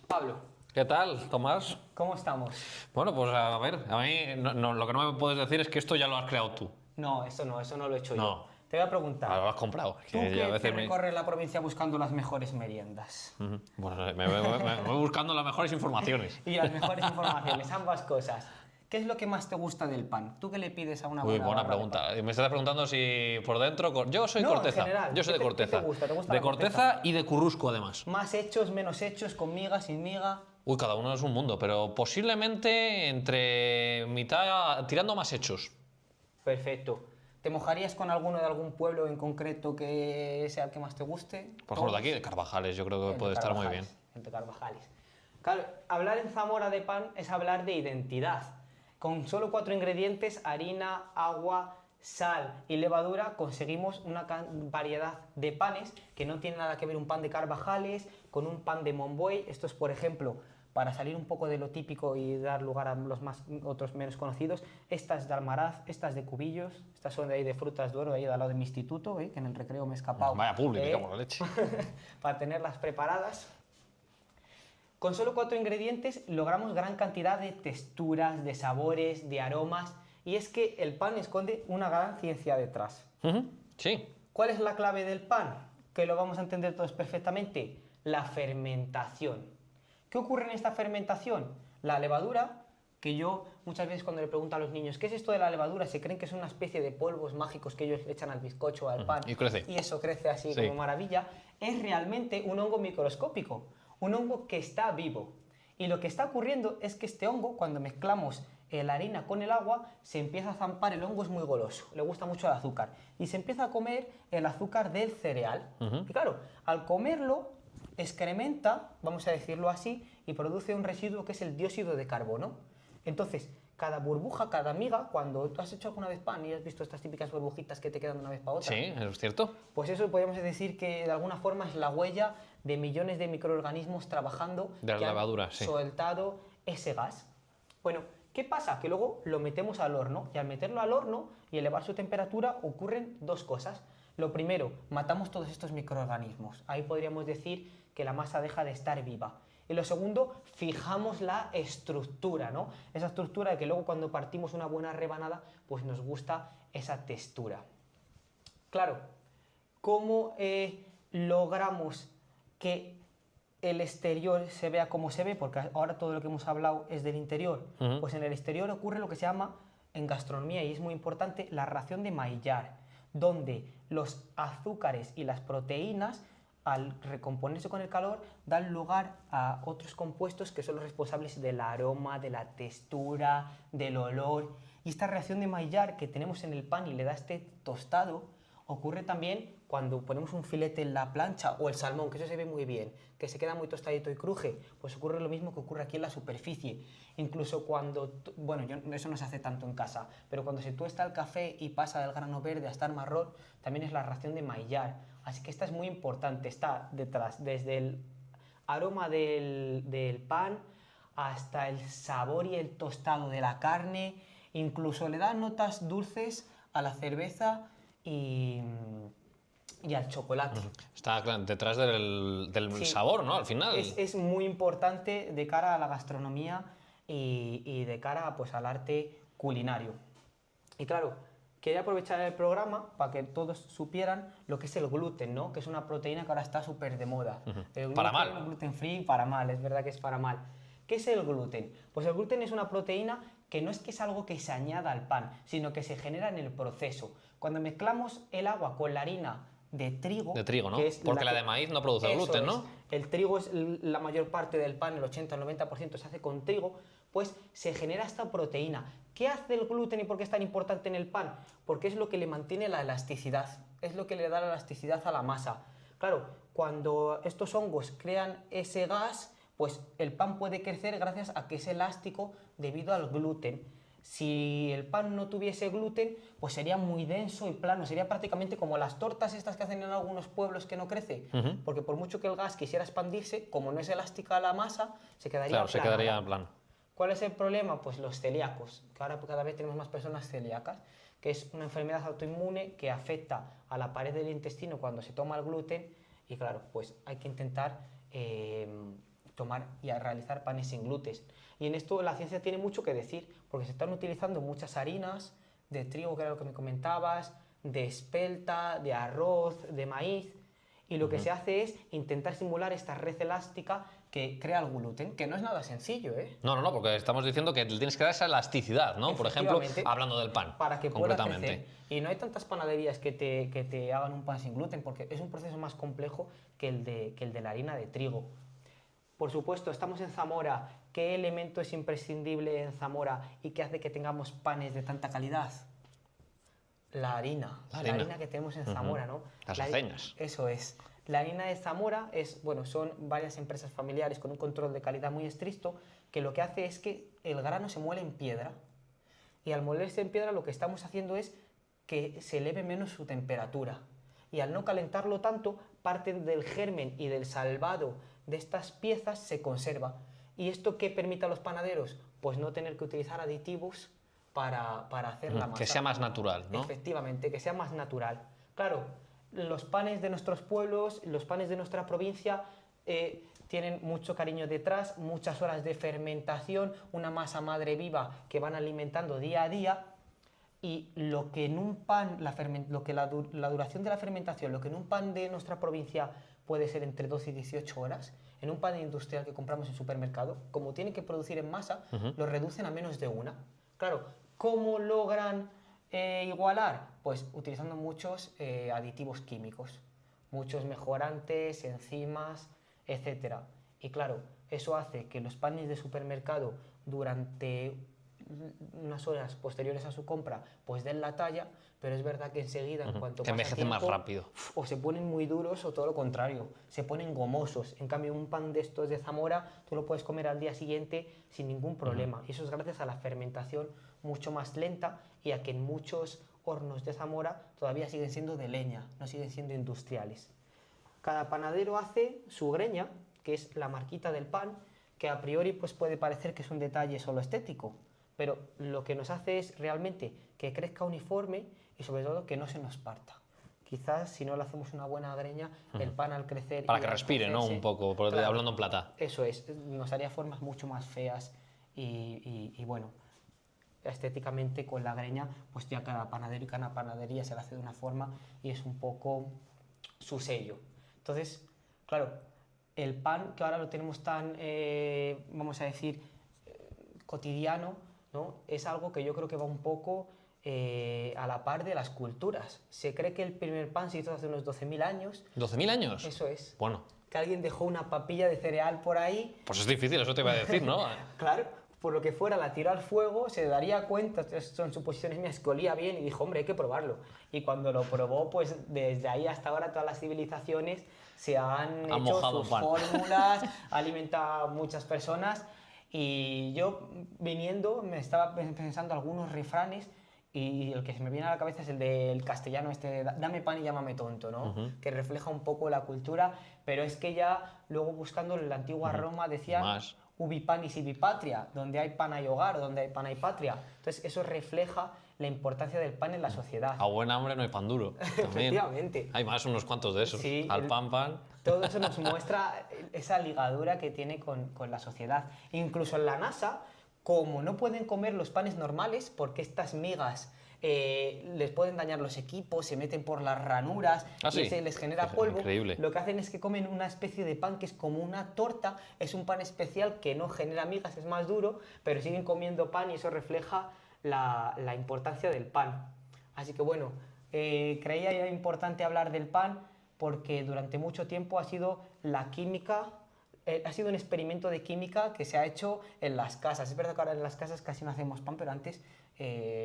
Pablo. ¿Qué tal, Tomás? ¿Cómo estamos? Bueno, pues a ver, a mí lo que no me puedes decir es que esto ya lo has creado tú. No, eso no lo he hecho yo. Te voy a preguntar. Lo has comprado. ¿Tú que te recorres la provincia buscando las mejores meriendas? Bueno, me voy buscando las mejores informaciones. Y las mejores informaciones, ambas cosas. ¿Qué es lo que más te gusta del pan? ¿Tú qué le pides a una buena buena pregunta. Me estás preguntando si por dentro... Yo soy corteza. En general, yo soy de corteza. ¿Qué te gusta? ¿Te gusta de la corteza y de currusco, además. ¿Más hechos, menos hechos, con miga, sin miga? Uy, cada uno es un mundo, pero posiblemente entre mitad, tirando más hechos. Perfecto. ¿Te mojarías con alguno de algún pueblo en concreto que sea el que más te guste? Por ejemplo, de aquí, de Carvajales, yo creo que puede estar muy bien. Entre Carvajales. Claro, hablar en Zamora de pan es hablar de identidad. Con solo 4 ingredientes, harina, agua, sal y levadura, conseguimos una variedad de panes que no tiene nada que ver un pan de Carvajales con un pan de Monboy. Esto es, por ejemplo, para salir un poco de lo típico y dar lugar a los otros menos conocidos, estas de Almaraz, estas de Cubillos, estas son de ahí de Frutas Duero, ahí al lado de mi instituto, que en el recreo me he escapado. Vaya público, como la leche. Para tenerlas preparadas. Con solo 4 ingredientes logramos gran cantidad de texturas, de sabores, de aromas, y es que el pan esconde una gran ciencia detrás. Sí. ¿Cuál es la clave del pan? Que lo vamos a entender todos perfectamente. La fermentación. ¿Qué ocurre en esta fermentación? La levadura que yo muchas veces cuando le pregunto a los niños ¿qué es esto de la levadura? Se creen que es una especie de polvos mágicos que ellos le echan al bizcocho o al pan y crece. y eso crece así Sí. como maravilla. Es realmente un hongo microscópico, un hongo que está vivo. Y lo que está ocurriendo es que este hongo, cuando mezclamos la harina con el agua, se empieza a zampar. El hongo es muy goloso, le gusta mucho el azúcar, y se empieza a comer el azúcar del cereal. Y claro, al comerlo, excrementa, vamos a decirlo así, y produce un residuo que es el dióxido de carbono. Entonces, cada burbuja, cada miga, cuando tú has hecho alguna vez pan y has visto estas típicas burbujitas que te quedan de una vez para otra, Sí, es cierto. pues eso podríamos decir que de alguna forma es la huella de millones de microorganismos trabajando De la que levadura, han sí. soltado ese gas. Bueno, ¿qué pasa? Que luego lo metemos al horno, y al meterlo al horno y elevar su temperatura ocurren dos cosas. Lo primero, matamos todos estos microorganismos. Ahí podríamos decir que la masa deja de estar viva. Y lo segundo, fijamos la estructura, ¿no? Esa estructura de que luego cuando partimos una buena rebanada, pues nos gusta esa textura. Claro, ¿cómo logramos que el exterior se vea como se ve? Porque ahora todo lo que hemos hablado es del interior. Pues en el exterior ocurre lo que se llama, en gastronomía, y es muy importante, la ración de Maillard, donde los azúcares y las proteínas, al recomponerse con el calor, dan lugar a otros compuestos que son los responsables del aroma, de la textura, del olor. Y esta reacción de Maillard que tenemos en el pan y le da este tostado, ocurre también cuando ponemos un filete en la plancha o el salmón, que eso se ve muy bien, que se queda muy tostadito y cruje, pues ocurre lo mismo que ocurre aquí en la superficie. Incluso cuando, bueno, eso no se hace tanto en casa, pero cuando se tuesta el café y pasa del grano verde a estar marrón, también es la reacción de Maillard. Así que esta es muy importante, está detrás, desde el aroma del pan hasta el sabor y el tostado de la carne, incluso le da notas dulces a la cerveza y al chocolate. Está claro, detrás del Sí, sabor, ¿no? Al final. Es muy importante de cara a la gastronomía y de cara pues, al arte culinario. Y claro, quería aprovechar el programa para que todos supieran lo que es el gluten, ¿no? Que es una proteína que ahora está súper de moda. El gluten, Para mal. el gluten free, para mal, es verdad que es para mal. ¿Qué es el gluten? Pues el gluten es una proteína que no es que es algo que se añada al pan, sino que se genera en el proceso. Cuando mezclamos el agua con la harina de trigo... De trigo, ¿no? que es Porque la de maíz no produce Eso gluten, es. ¿no? El trigo es la mayor parte del pan, el 80 o 90% se hace con trigo, pues se genera esta proteína. ¿Qué hace el gluten y por qué es tan importante en el pan? Porque es lo que le mantiene la elasticidad, es lo que le da la elasticidad a la masa. Claro, cuando estos hongos crean ese gas, pues el pan puede crecer gracias a que es elástico debido al gluten. Si el pan no tuviese gluten, pues sería muy denso y plano, sería prácticamente como las tortas estas que hacen en algunos pueblos que no crece, porque por mucho que el gas quisiera expandirse, como no es elástica la masa, se quedaría Claro, se aplanada. quedaría en plan. ¿Cuál es el problema? Pues los celíacos, que ahora cada vez tenemos más personas celíacas, que es una enfermedad autoinmune que afecta a la pared del intestino cuando se toma el gluten, y claro, pues hay que intentar tomar y a realizar panes sin gluten. Y en esto la ciencia tiene mucho que decir, porque se están utilizando muchas harinas, de trigo, que era lo que me comentabas, de espelta, de arroz, de maíz, y lo que se hace es intentar simular esta red elástica que crea el gluten, que no es nada sencillo, ¿eh? No, porque estamos diciendo que le tienes que dar esa elasticidad, ¿no? Por ejemplo, Efectivamente, hablando del pan, para que pueda concretamente. crecer. Y no hay tantas panaderías que te hagan un pan sin gluten, porque es un proceso más complejo que el de la harina de trigo. Por supuesto, estamos en Zamora. ¿Qué elemento es imprescindible en Zamora y qué hace que tengamos panes de tanta calidad? La harina. La harina que tenemos en Zamora, ¿no? Las aceñas. Eso es. La harina de Zamora son varias empresas familiares con un control de calidad muy estricto, que lo que hace es que el grano se muele en piedra. Y al molerse en piedra lo que estamos haciendo es que se eleve menos su temperatura. Y al no calentarlo tanto, parte del germen y del salvado de estas piezas se conserva. ¿Y esto qué permite a los panaderos? Pues no tener que utilizar aditivos para hacer la masa. Que sea más natural, ¿no? Efectivamente, que sea más natural. Claro, los panes de nuestros pueblos, los panes de nuestra provincia tienen mucho cariño detrás, muchas horas de fermentación, una masa madre viva que van alimentando día a día. y lo que en un pan, la duración de la fermentación, lo que en un pan de nuestra provincia puede ser entre 12 y 18 horas, en un pan industrial que compramos en supermercado, como tiene que producir en masa, lo reducen a menos de una. Claro, ¿cómo logran igualar? Pues utilizando muchos aditivos químicos, muchos mejorantes, enzimas, etc. Y claro, eso hace que los panes de supermercado durante unas horas posteriores a su compra pues den la talla, pero es verdad que enseguida, en cuanto que pasa envejecen tiempo, más rápido. O se ponen muy duros o todo lo contrario, se ponen gomosos. En cambio, un pan de estos de Zamora tú lo puedes comer al día siguiente sin ningún problema. Y eso es gracias a la fermentación mucho más lenta y a que en muchos hornos de Zamora todavía siguen siendo de leña, no siguen siendo industriales. Cada panadero hace su greña, que es la marquita del pan, que a priori pues puede parecer que es un detalle solo estético, pero lo que nos hace es realmente que crezca uniforme y sobre todo que no se nos parta. Quizás si no le hacemos una buena greña, el pan al crecer... Para que respire, ¿no? Un poco, claro, hablando en plata. Eso es, nos haría formas mucho más feas y bueno, estéticamente con la greña, pues ya cada panadero y cada panadería se la hace de una forma y es un poco su sello. Entonces, claro, el pan que ahora lo tenemos tan, vamos a decir, cotidiano, ¿no? Es algo que yo creo que va un poco a la par de las culturas. Se cree que el primer pan se hizo hace unos 12.000 años. ¿12.000 años? Eso es. Bueno. Que alguien dejó una papilla de cereal por ahí. Pues es difícil, eso te iba a decir, ¿no? Claro, por lo que fuera, la tiró al fuego, se daría cuenta, son suposiciones mías, que olía bien y dijo, hombre, hay que probarlo. Y cuando lo probó, pues desde ahí hasta ahora todas las civilizaciones se han hecho sus fórmulas, ha alimentado a muchas personas. Y yo viniendo me estaba pensando algunos refranes y el que se me viene a la cabeza es el del castellano este, dame pan y llámame tonto, ¿no? Que refleja un poco la cultura, pero es que ya luego buscando en la antigua Roma decían ubi panis ibi patria, donde hay pan hay hogar, donde hay pan hay patria. Entonces eso refleja la importancia del pan en la sociedad. A buen hambre no hay pan duro. Efectivamente. Hay más unos cuantos de esos. Sí, al pan. Todo eso nos muestra esa ligadura que tiene con la sociedad. Incluso en la NASA, como no pueden comer los panes normales, porque estas migas les pueden dañar los equipos, se meten por las ranuras y se les genera polvo, lo que hacen es que comen una especie de pan que es como una torta, es un pan especial que no genera migas, es más duro, pero siguen comiendo pan y eso refleja la importancia del pan. Así que bueno, creía importante hablar del pan porque durante mucho tiempo ha sido la química, ha sido un experimento de química que se ha hecho en las casas. Es verdad que ahora en las casas casi no hacemos pan, pero antes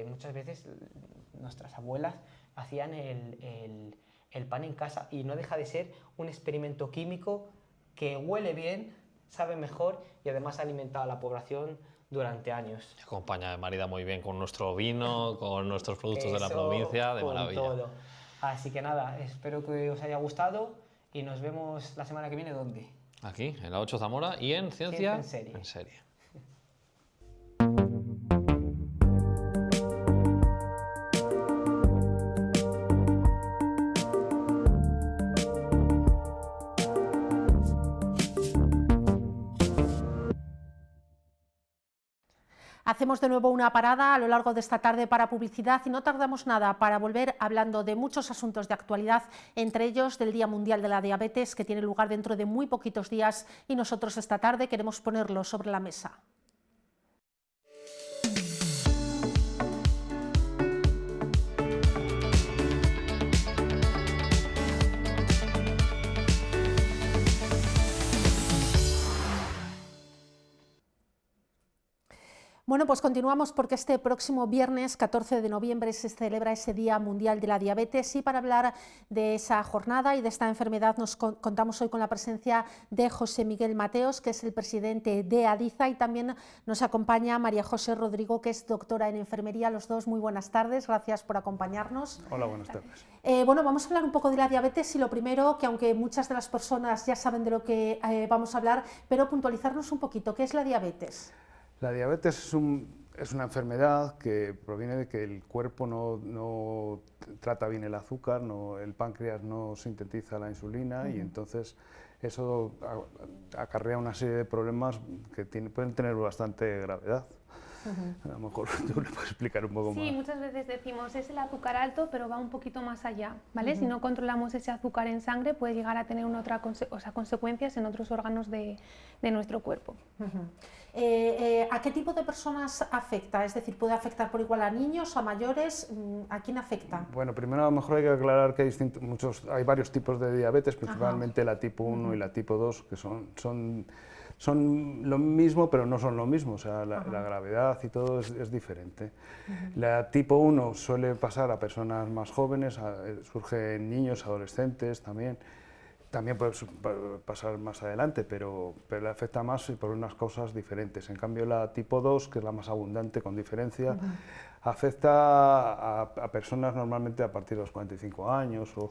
muchas veces nuestras abuelas hacían el pan en casa y no deja de ser un experimento químico que huele bien, sabe mejor y además ha alimentado a la población durante años. Acompaña, marida muy bien con nuestro vino, con nuestros productos de la provincia, de maravilla. Todo. Así que nada, espero que os haya gustado y nos vemos la semana que viene, ¿dónde? Aquí, en la 8 Zamora y en Ciencia en Serie. En serie. Hacemos de nuevo una parada a lo largo de esta tarde para publicidad y no tardamos nada para volver hablando de muchos asuntos de actualidad, entre ellos del Día Mundial de la Diabetes, que tiene lugar dentro de muy poquitos días y nosotros esta tarde queremos ponerlo sobre la mesa. Bueno, pues continuamos porque este próximo viernes 14 de noviembre se celebra ese Día Mundial de la Diabetes y para hablar de esa jornada y de esta enfermedad nos contamos hoy con la presencia de José Miguel Mateos, que es el presidente de ADIZA, y también nos acompaña María José Rodrigo, que es doctora en enfermería. Los dos, muy buenas tardes, gracias por acompañarnos. Hola, buenas tardes. Bueno, vamos a hablar un poco de la diabetes y lo primero, que aunque muchas de las personas ya saben de lo que vamos a hablar, pero puntualizarnos un poquito, ¿qué es la diabetes? La diabetes es una enfermedad que proviene de que el cuerpo no trata bien el azúcar, el páncreas no sintetiza la insulina y entonces eso acarrea una serie de problemas que pueden tener bastante gravedad. A lo mejor tú le puedes explicar un poco más. Sí, muchas veces decimos es el azúcar alto, pero va un poquito más allá, ¿vale? Si no controlamos ese azúcar en sangre, puede llegar a tener consecuencias en otros órganos de nuestro cuerpo. ¿A qué tipo de personas afecta? Es decir, ¿puede afectar por igual a niños, a mayores? ¿A quién afecta? Bueno, primero a lo mejor hay que aclarar que hay varios tipos de diabetes, principalmente la tipo 1 y la tipo 2, que son lo mismo, pero no son lo mismo, o sea, la gravedad y todo es diferente. La tipo 1 suele pasar a personas más jóvenes, surge en niños, adolescentes también puede pasar más adelante, pero le afecta más y por unas causas diferentes. En cambio, la tipo 2, que es la más abundante con diferencia, afecta a personas normalmente a partir de los 45 años o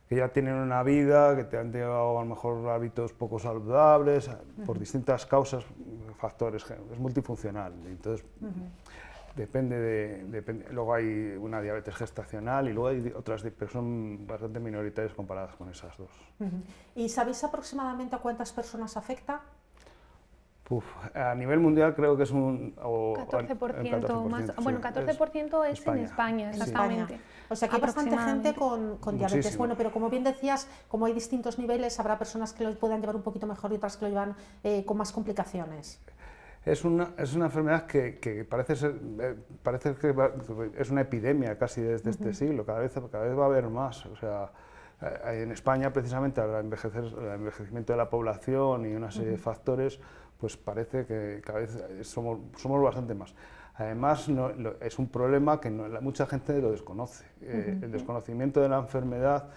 que ya tienen una vida, que te han llevado a lo mejor hábitos poco saludables, por distintas causas, factores, es multifuncional. Entonces, luego hay una diabetes gestacional y luego hay otras, pero son bastante minoritarias comparadas con esas dos. ¿Y sabéis aproximadamente a cuántas personas afecta? A nivel mundial creo que es un 14% más, bueno, 14% es en España, exactamente. O sea que hay bastante gente con diabetes. Bueno, pero como bien decías, como hay distintos niveles, habrá personas que lo puedan llevar un poquito mejor y otras que lo llevan con más complicaciones. Es una enfermedad que parece que es una epidemia casi desde este siglo, cada vez va a haber más. O sea, en España precisamente el envejecimiento de la población y una serie de factores, pues parece que cada vez somos bastante más. Además, es un problema que mucha gente lo desconoce. El desconocimiento de la enfermedad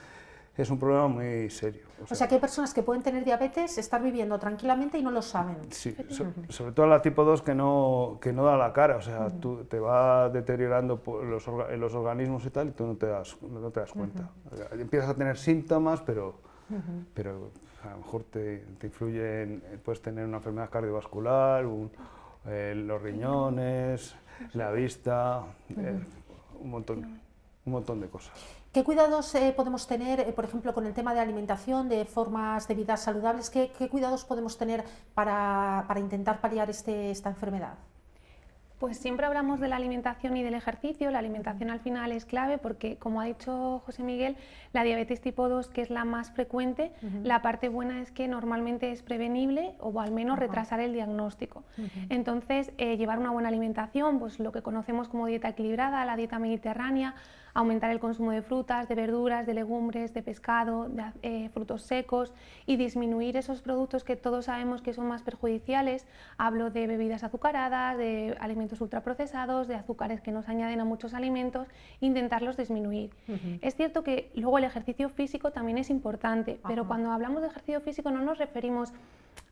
es un problema muy serio. O sea que hay personas que pueden tener diabetes, estar viviendo tranquilamente y no lo saben. Sí, sobre todo la tipo 2 que no da la cara, o sea, te va deteriorando los organismos y tal y tú no te das cuenta. Empiezas a tener síntomas, pero a lo mejor te influyen, puedes tener una enfermedad cardiovascular, los riñones, la vista, un montón de cosas. ¿Qué cuidados podemos tener, por ejemplo, con el tema de alimentación, de formas de vida saludables? ¿Qué cuidados podemos tener para intentar paliar esta enfermedad? Pues siempre hablamos de la alimentación y del ejercicio. La alimentación al final es clave porque, como ha dicho José Miguel, la diabetes tipo 2, que es la más frecuente, la parte buena es que normalmente es prevenible o al menos retrasar el diagnóstico. Entonces, llevar una buena alimentación, pues lo que conocemos como dieta equilibrada, la dieta mediterránea, aumentar el consumo de frutas, de verduras, de legumbres, de pescado, de frutos secos y disminuir esos productos que todos sabemos que son más perjudiciales. Hablo de bebidas azucaradas, de alimentos ultraprocesados, de azúcares que nos añaden a muchos alimentos, intentarlos disminuir. Es cierto que luego el ejercicio físico también es importante, pero cuando hablamos de ejercicio físico no nos referimos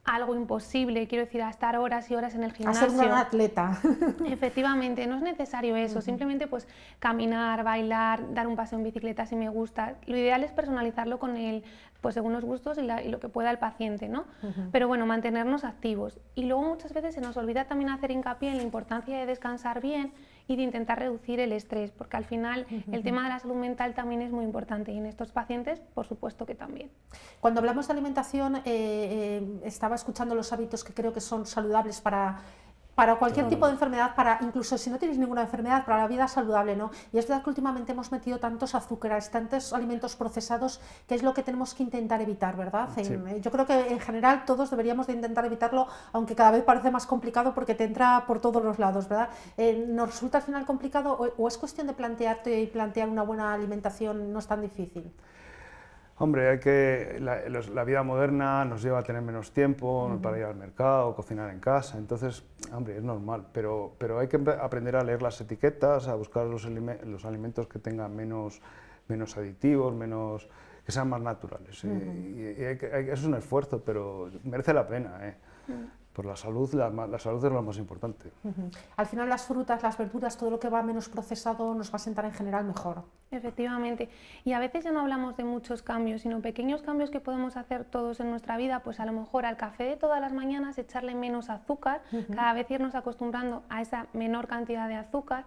a algo imposible, quiero decir, a estar horas y horas en el gimnasio. A ser un gran atleta. Efectivamente, no es necesario eso, simplemente pues caminar, bailar, dar un paseo en bicicleta si me gusta. Lo ideal es personalizarlo con pues según los gustos y lo que pueda el paciente, ¿no? Pero bueno, mantenernos activos. Y luego muchas veces se nos olvida también hacer hincapié en la importancia de descansar bien y de intentar reducir el estrés, porque al final el tema de la salud mental también es muy importante y en estos pacientes, por supuesto que también. Cuando hablamos de alimentación, estaba escuchando los hábitos que creo que son saludables para cualquier tipo de enfermedad, incluso si no tienes ninguna enfermedad, para la vida saludable, ¿no? Y es verdad que últimamente hemos metido tantos azúcares, tantos alimentos procesados, que es lo que tenemos que intentar evitar, ¿verdad? Sí. Yo creo que en general todos deberíamos de intentar evitarlo, aunque cada vez parece más complicado porque te entra por todos los lados, ¿verdad? ¿Nos resulta al final complicado o es cuestión de plantearte y plantear una buena alimentación no es tan difícil? Hombre, la vida moderna nos lleva a tener menos tiempo para ir al mercado, cocinar en casa, entonces, hombre, es normal, pero hay que aprender a leer las etiquetas, a buscar los alimentos que tengan menos aditivos, que sean más naturales. Es un esfuerzo, pero merece la pena. Por la salud es lo más importante. Al final las frutas, las verduras, todo lo que va menos procesado nos va a sentar en general mejor. Efectivamente. Y a veces ya no hablamos de muchos cambios, sino pequeños cambios que podemos hacer todos en nuestra vida, pues a lo mejor al café de todas las mañanas echarle menos azúcar, cada vez irnos acostumbrando a esa menor cantidad de azúcar.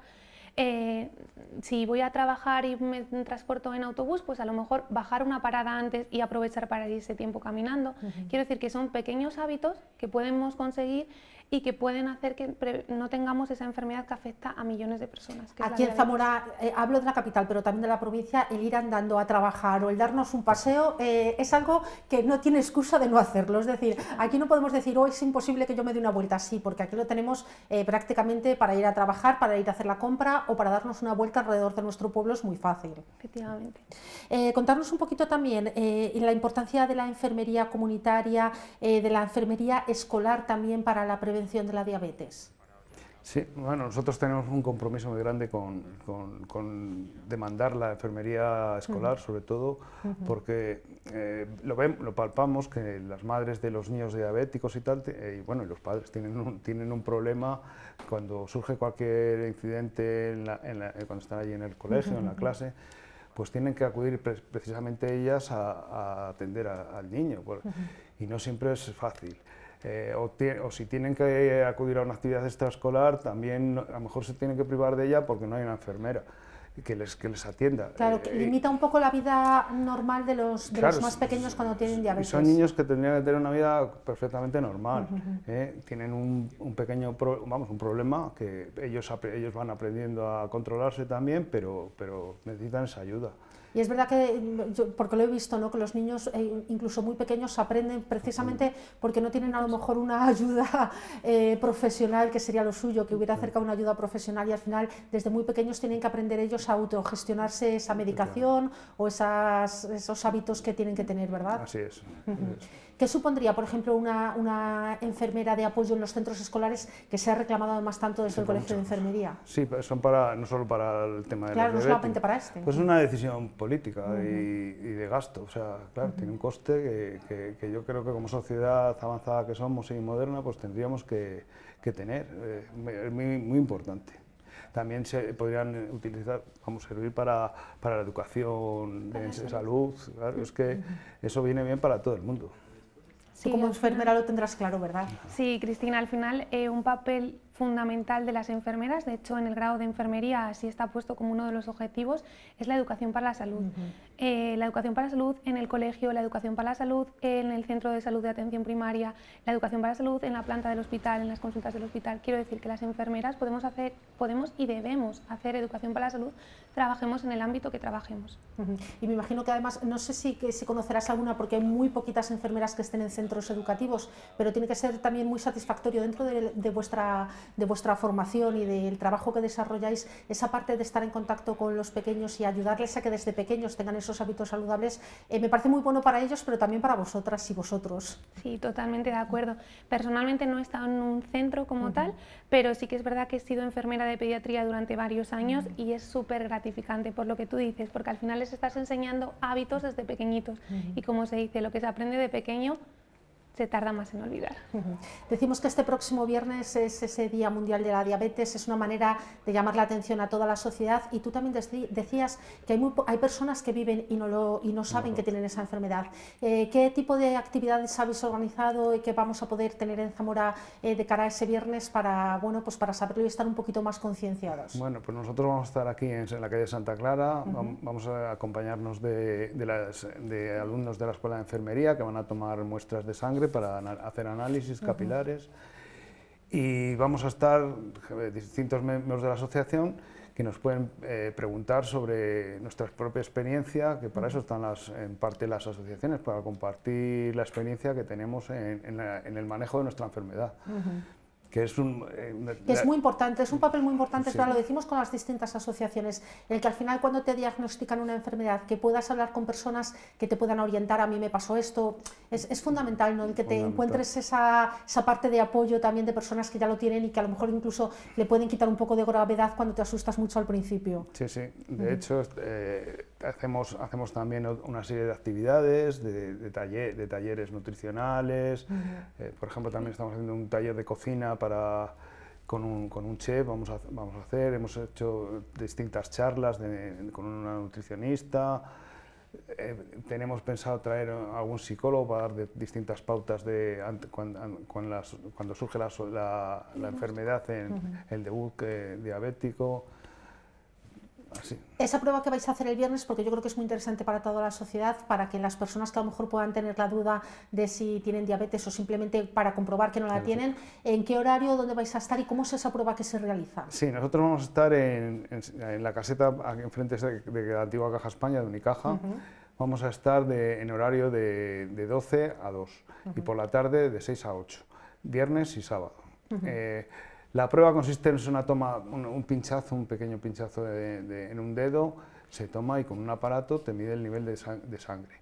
Si voy a trabajar y me transporto en autobús, pues a lo mejor bajar una parada antes y aprovechar para ir ese tiempo caminando. Quiero decir que son pequeños hábitos que podemos conseguir y que pueden hacer que no tengamos esa enfermedad que afecta a millones de personas. Aquí en Zamora, hablo de la capital, pero también de la provincia, el ir andando a trabajar o el darnos un paseo es algo que no tiene excusa de no hacerlo. Es decir, aquí no podemos decir, oh, es imposible que yo me dé una vuelta así, porque aquí lo tenemos prácticamente para ir a trabajar, para ir a hacer la compra o para darnos una vuelta alrededor de nuestro pueblo, es muy fácil. Efectivamente. Contarnos un poquito también la importancia de la enfermería comunitaria, de la enfermería escolar también para la prevención de la diabetes. Sí, bueno, nosotros tenemos un compromiso muy grande con demandar la enfermería escolar, sobre todo, porque lo palpamos que las madres de los niños diabéticos y tal, y bueno, y los padres tienen un problema cuando surge cualquier incidente cuando están allí en el colegio, en la clase, pues tienen que acudir precisamente ellas a atender al niño, y no siempre es fácil. O si tienen que acudir a una actividad extraescolar, también a lo mejor se tienen que privar de ella porque no hay una enfermera que les atienda. Claro, que limita un poco la vida normal de los más pequeños cuando tienen diabetes. Son niños que tendrían que tener una vida perfectamente normal. Tienen un pequeño un problema que ellos van aprendiendo a controlarse también, pero necesitan esa ayuda. Y es verdad que, porque lo he visto, ¿no?, que los niños, incluso muy pequeños, aprenden precisamente porque no tienen a lo mejor una ayuda profesional, que sería lo suyo, que hubiera cerca una ayuda profesional, y al final desde muy pequeños tienen que aprender ellos a autogestionarse esa medicación o esos hábitos que tienen que tener, ¿verdad? Así es. ¿Qué supondría, por ejemplo, una enfermera de apoyo en los centros escolares, que se ha reclamado además tanto desde el Colegio de Enfermería? Sí, son no solo para el tema de claro, la no solamente para este. Pues es una decisión política y de gasto, o sea, claro, tiene un coste que yo creo que como sociedad avanzada que somos y moderna, pues tendríamos que tener, muy importante. También se podrían utilizar, servir para la educación de salud, claro, es que eso viene bien para todo el mundo. Sí, como enfermera lo tendrás claro, ¿verdad? Sí, Cristina, al final un papel fundamental de las enfermeras, de hecho en el grado de enfermería así está puesto como uno de los objetivos, es la educación para la salud. La educación para la salud en el colegio, la educación para la salud en el centro de salud de atención primaria, la educación para la salud en la planta del hospital, en las consultas del hospital. Quiero decir que las enfermeras podemos y debemos hacer educación para la salud, trabajemos en el ámbito que trabajemos. Y me imagino que además, no sé si conocerás alguna, porque hay muy poquitas enfermeras que estén en centros educativos, pero tiene que ser también muy satisfactorio dentro de vuestra formación y del trabajo que desarrolláis, esa parte de estar en contacto con los pequeños y ayudarles a que desde pequeños tengan esos hábitos saludables, me parece muy bueno para ellos, pero también para vosotras y vosotros. Sí, totalmente de acuerdo. Personalmente no he estado en un centro como tal, pero sí que es verdad que he sido enfermera de pediatría durante varios años y es súper gratificante por lo que tú dices, porque al final les estás enseñando hábitos desde pequeñitos y como se dice, lo que se aprende de pequeño se tarda más en olvidar. Decimos que este próximo viernes es ese Día Mundial de la Diabetes, es una manera de llamar la atención a toda la sociedad, y tú también decías que hay personas que viven y no saben que tienen esa enfermedad. ¿Qué tipo de actividades habéis organizado y qué vamos a poder tener en Zamora de cara a ese viernes para saberlo y estar un poquito más concienciados? Bueno, pues nosotros vamos a estar aquí en la calle Santa Clara, vamos a acompañarnos de alumnos de la Escuela de Enfermería que van a tomar muestras de sangre para hacer análisis capilares, y vamos a estar distintos miembros de la asociación que nos pueden preguntar sobre nuestra propia experiencia, que para eso están en parte las asociaciones, para compartir la experiencia que tenemos en el manejo de nuestra enfermedad. Que es muy importante, es un papel muy importante, sí. Lo decimos con las distintas asociaciones, el que al final cuando te diagnostican una enfermedad, que puedas hablar con personas que te puedan orientar, a mí me pasó esto, es fundamental, ¿no?, el que te encuentres esa parte de apoyo también de personas que ya lo tienen y que a lo mejor incluso le pueden quitar un poco de gravedad cuando te asustas mucho al principio. Sí, sí, de hecho hacemos también una serie de actividades, de talleres nutricionales, por ejemplo también estamos haciendo un taller de cocina con un chef, hemos hecho distintas charlas con una nutricionista, tenemos pensado traer a algún psicólogo para dar distintas pautas cuando surge la enfermedad en el debut diabético. así. Esa prueba que vais a hacer el viernes, porque yo creo que es muy interesante para toda la sociedad, para que las personas que a lo mejor puedan tener la duda de si tienen diabetes o simplemente para comprobar que no la tienen, ¿en qué horario, dónde vais a estar y cómo es esa prueba que se realiza? Sí, nosotros vamos a estar en la caseta, aquí enfrente de la antigua Caja España, de Unicaja. Vamos a estar en horario de 12 a 2 y por la tarde de 6 a 8, viernes y sábado. La prueba consiste en una toma, un pinchazo, un pequeño pinchazo en un dedo, se toma y con un aparato te mide el nivel de sangre.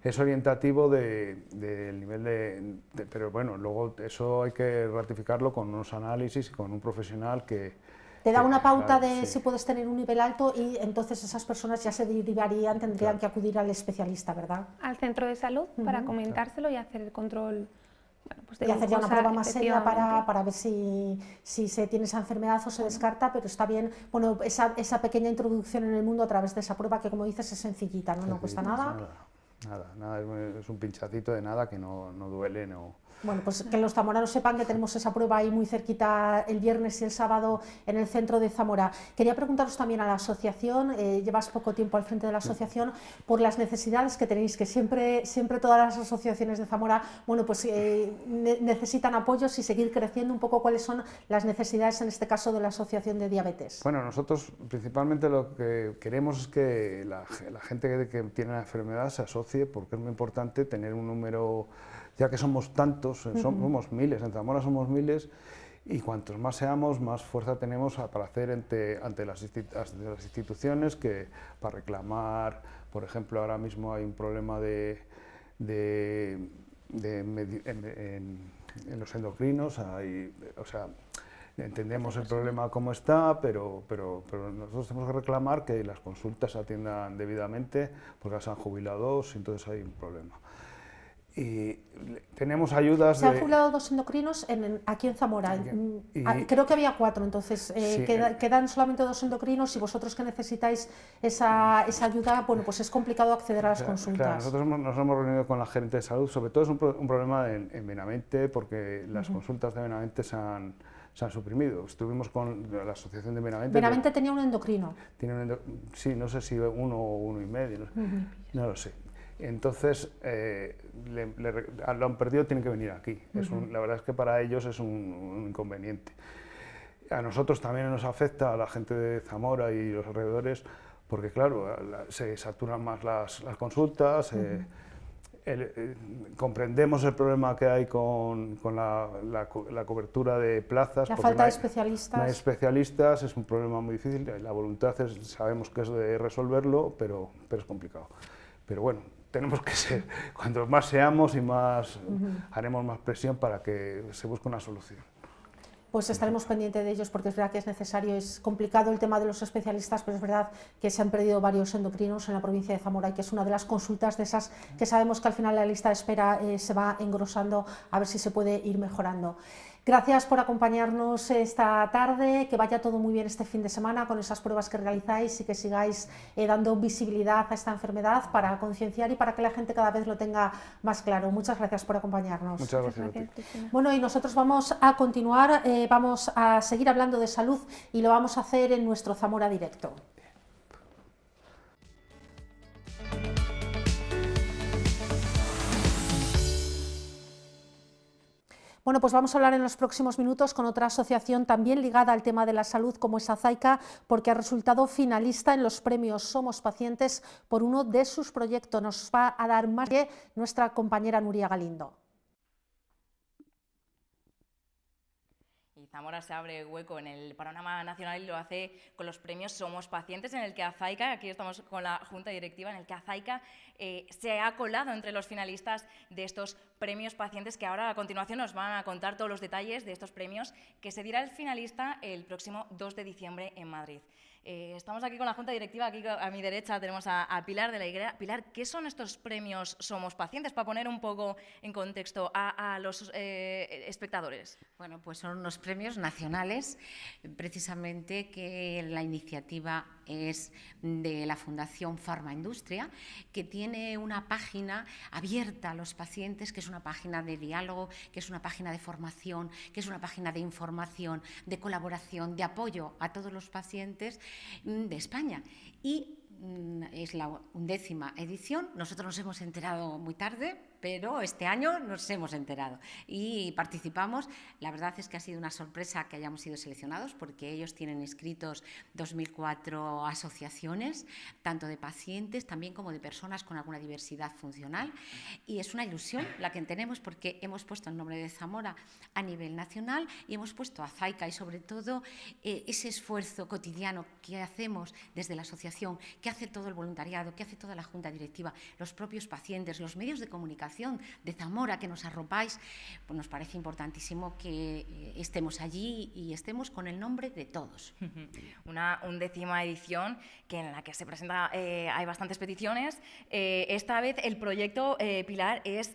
Es orientativo del nivel pero bueno, luego eso hay que ratificarlo con unos análisis y con un profesional que... Te da una pauta claro, de si puedes tener un nivel alto y entonces esas personas ya se derivarían, tendrían que acudir al especialista, ¿verdad? Al centro de salud para comentárselo y hacer el control. Bueno, pues de y hacer ya una prueba más seria efectivamente. para ver si se tiene esa enfermedad o se descarta, pero está bien, bueno, esa pequeña introducción en el mundo a través de esa prueba que, como dices, es sencillita, ¿no? No cuesta nada. Nada, es un pinchacito de nada que no duele, no... Bueno, pues que los zamoranos sepan que tenemos esa prueba ahí muy cerquita el viernes y el sábado en el centro de Zamora. Quería preguntaros también a la asociación, llevas poco tiempo al frente de la asociación, por las necesidades que tenéis, que siempre todas las asociaciones de Zamora, bueno, pues necesitan apoyos y seguir creciendo un poco. ¿Cuáles son las necesidades en este caso de la asociación de diabetes? Bueno, nosotros principalmente lo que queremos es que la gente que tiene la enfermedad se asocie, porque es muy importante tener un número, ya que somos tantos, somos miles, en Zamora somos miles, y cuantos más seamos, más fuerza tenemos para hacer ante las instituciones, para reclamar. Por ejemplo, ahora mismo hay un problema en los endocrinos, o sea, entendemos el problema como está, pero nosotros tenemos que reclamar que las consultas se atiendan debidamente, porque se han jubilado dos, y entonces hay un problema. Y tenemos ayudas. Se han jubilado dos endocrinos aquí en Zamora. Creo que había 4, entonces sí, quedan solamente 2 endocrinos y vosotros que necesitáis esa ayuda, bueno, pues es complicado acceder a las consultas. Claro, nosotros nos hemos reunido con la gerente de salud, sobre todo es un problema en Benavente, porque las consultas de Benavente se han suprimido. Estuvimos con la asociación de Benavente. Benavente tenía un endocrino. Sí, no sé si 1 o 1,5, no lo sé. Entonces, lo han perdido, tienen que venir aquí. La verdad es que para ellos es un inconveniente. A nosotros también nos afecta, a la gente de Zamora y los alrededores, porque claro, se saturan más las consultas, comprendemos el problema que hay con la cobertura de plazas. La falta de especialistas. No hay especialistas, es un problema muy difícil, la voluntad sabemos que es de resolverlo, pero es complicado. Pero bueno, tenemos que ser, cuanto más seamos y más haremos más presión para que se busque una solución. Pues estaremos pendientes de ellos, porque es verdad que es necesario, es complicado el tema de los especialistas, pero es verdad que se han perdido varios endocrinos en la provincia de Zamora y que es una de las consultas de esas que sabemos que al final la lista de espera se va engrosando, a ver si se puede ir mejorando. Gracias por acompañarnos esta tarde, que vaya todo muy bien este fin de semana con esas pruebas que realizáis y que sigáis dando visibilidad a esta enfermedad para concienciar y para que la gente cada vez lo tenga más claro. Muchas gracias por acompañarnos. Muchas gracias a ti. Bueno, y nosotros vamos a continuar, vamos a seguir hablando de salud y lo vamos a hacer en nuestro Zamora Directo. Bueno, pues vamos a hablar en los próximos minutos con otra asociación también ligada al tema de la salud, como es Azaica, porque ha resultado finalista en los premios Somos Pacientes por uno de sus proyectos. Nos va a dar más que nuestra compañera Nuria Galindo. Zamora se abre hueco en el panorama nacional y lo hace con los premios Somos Pacientes, en el que Azaica, aquí estamos con la Junta Directiva, en el que Azaica se ha colado entre los finalistas de estos premios Pacientes, que ahora a continuación nos van a contar todos los detalles de estos premios, que se dirá el finalista el próximo 2 de diciembre en Madrid. Estamos aquí con la Junta Directiva, aquí a mi derecha tenemos a Pilar de la Higuera. Pilar, ¿qué son estos premios Somos Pacientes? Para poner un poco en contexto a los espectadores. Bueno, pues son unos premios nacionales, precisamente que la iniciativa es de la Fundación Farmaindustria, que tiene una página abierta a los pacientes, que es una página de diálogo, que es una página de formación, que es una página de información, de colaboración, de apoyo a todos los pacientes de España. Y es la 11ª edición. Nosotros nos hemos enterado muy tarde, pero este año nos hemos enterado y participamos. La verdad es que ha sido una sorpresa que hayamos sido seleccionados, porque ellos tienen inscritos 2004 asociaciones, tanto de pacientes también como de personas con alguna diversidad funcional, y es una ilusión la que tenemos, porque hemos puesto el nombre de Zamora a nivel nacional y hemos puesto a Zaica, y sobre todo ese esfuerzo cotidiano que hacemos desde la asociación, que hace todo el voluntariado, que hace toda la junta directiva, los propios pacientes, los medios de comunicación de Zamora que nos arropáis, pues nos parece importantísimo que estemos allí y estemos con el nombre de todos. Una 11ª edición en la que se presenta, hay bastantes peticiones. Esta vez el proyecto Pilar es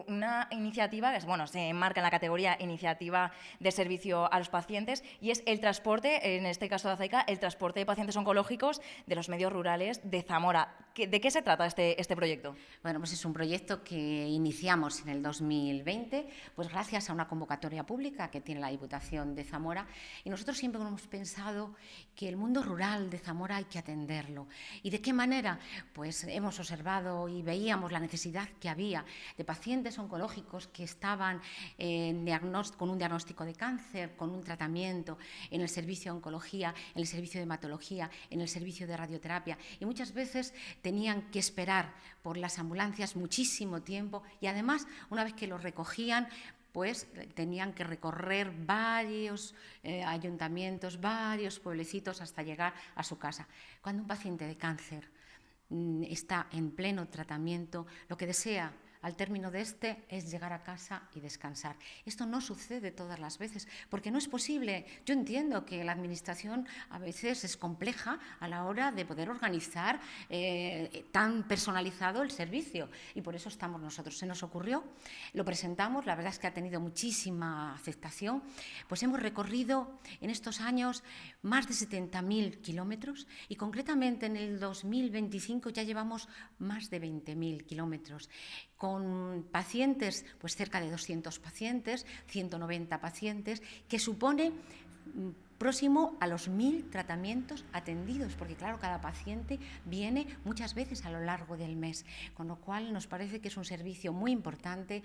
una iniciativa que se enmarca en la categoría iniciativa de servicio a los pacientes, y es el transporte, en este caso de Zaica, el transporte de pacientes oncológicos de los medios rurales de Zamora. ¿De qué se trata este proyecto? Bueno, pues es un proyecto que iniciamos en el 2020, pues gracias a una convocatoria pública que tiene la Diputación de Zamora, y nosotros siempre hemos pensado que el mundo rural de Zamora hay que atenderlo. ¿Y de qué manera? Pues hemos observado y veíamos la necesidad que había de pacientes oncológicos que estaban con un diagnóstico de cáncer, con un tratamiento en el servicio de oncología, en el servicio de hematología, en el servicio de radioterapia, y muchas veces tenían que esperar por las ambulancias muchísimo tiempo, y además, una vez que los recogían, pues tenían que recorrer varios ayuntamientos, varios pueblecitos hasta llegar a su casa. Cuando un paciente de cáncer está en pleno tratamiento, lo que desea al término de este es llegar a casa y descansar. Esto no sucede todas las veces, porque no es posible. Yo entiendo que la administración a veces es compleja a la hora de poder organizar tan personalizado el servicio, y por eso estamos nosotros. Se nos ocurrió, lo presentamos, la verdad es que ha tenido muchísima aceptación, pues hemos recorrido en estos años más de 70.000 kilómetros, y concretamente en el 2025 ya llevamos más de 20.000 kilómetros, con pacientes, pues cerca de 200 pacientes, 190 pacientes, que supone próximo a los 1.000 tratamientos atendidos, porque claro, cada paciente viene muchas veces a lo largo del mes, con lo cual nos parece que es un servicio muy importante.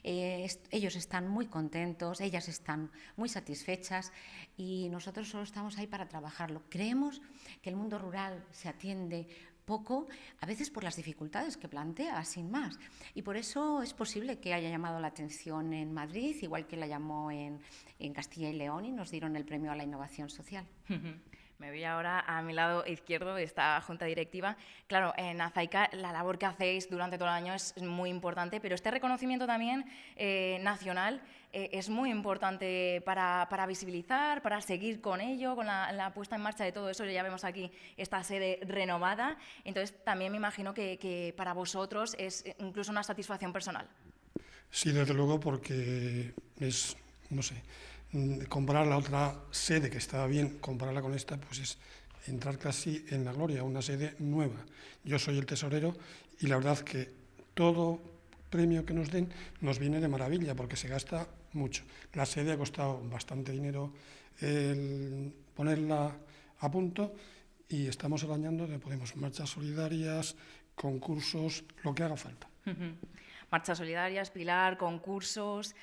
Ellos están muy contentos, ellas están muy satisfechas, y nosotros solo estamos ahí para trabajarlo. Creemos que el mundo rural se atiende poco, a veces por las dificultades que plantea, sin más. Y por eso es posible que haya llamado la atención en Madrid, igual que la llamó en Castilla y León, y nos dieron el premio a la innovación social. Me voy ahora a mi lado izquierdo de esta junta directiva. Claro, en Zaica la labor que hacéis durante todo el año es muy importante, pero este reconocimiento también nacional es muy importante para visibilizar, para seguir con ello, con la puesta en marcha de todo eso. Ya vemos aquí esta sede renovada. Entonces, también me imagino que para vosotros es incluso una satisfacción personal. Sí, desde luego, porque es, no sé, comparar la otra sede, que estaba bien, compararla con esta, pues es entrar casi en la gloria, una sede nueva. Yo soy el tesorero y la verdad que todo premio que nos den nos viene de maravilla, porque se gasta mucho. La sede ha costado bastante dinero ponerla a punto, y estamos arañando de podemos marchas solidarias, concursos, lo que haga falta. Marchas solidarias, Pilar, concursos.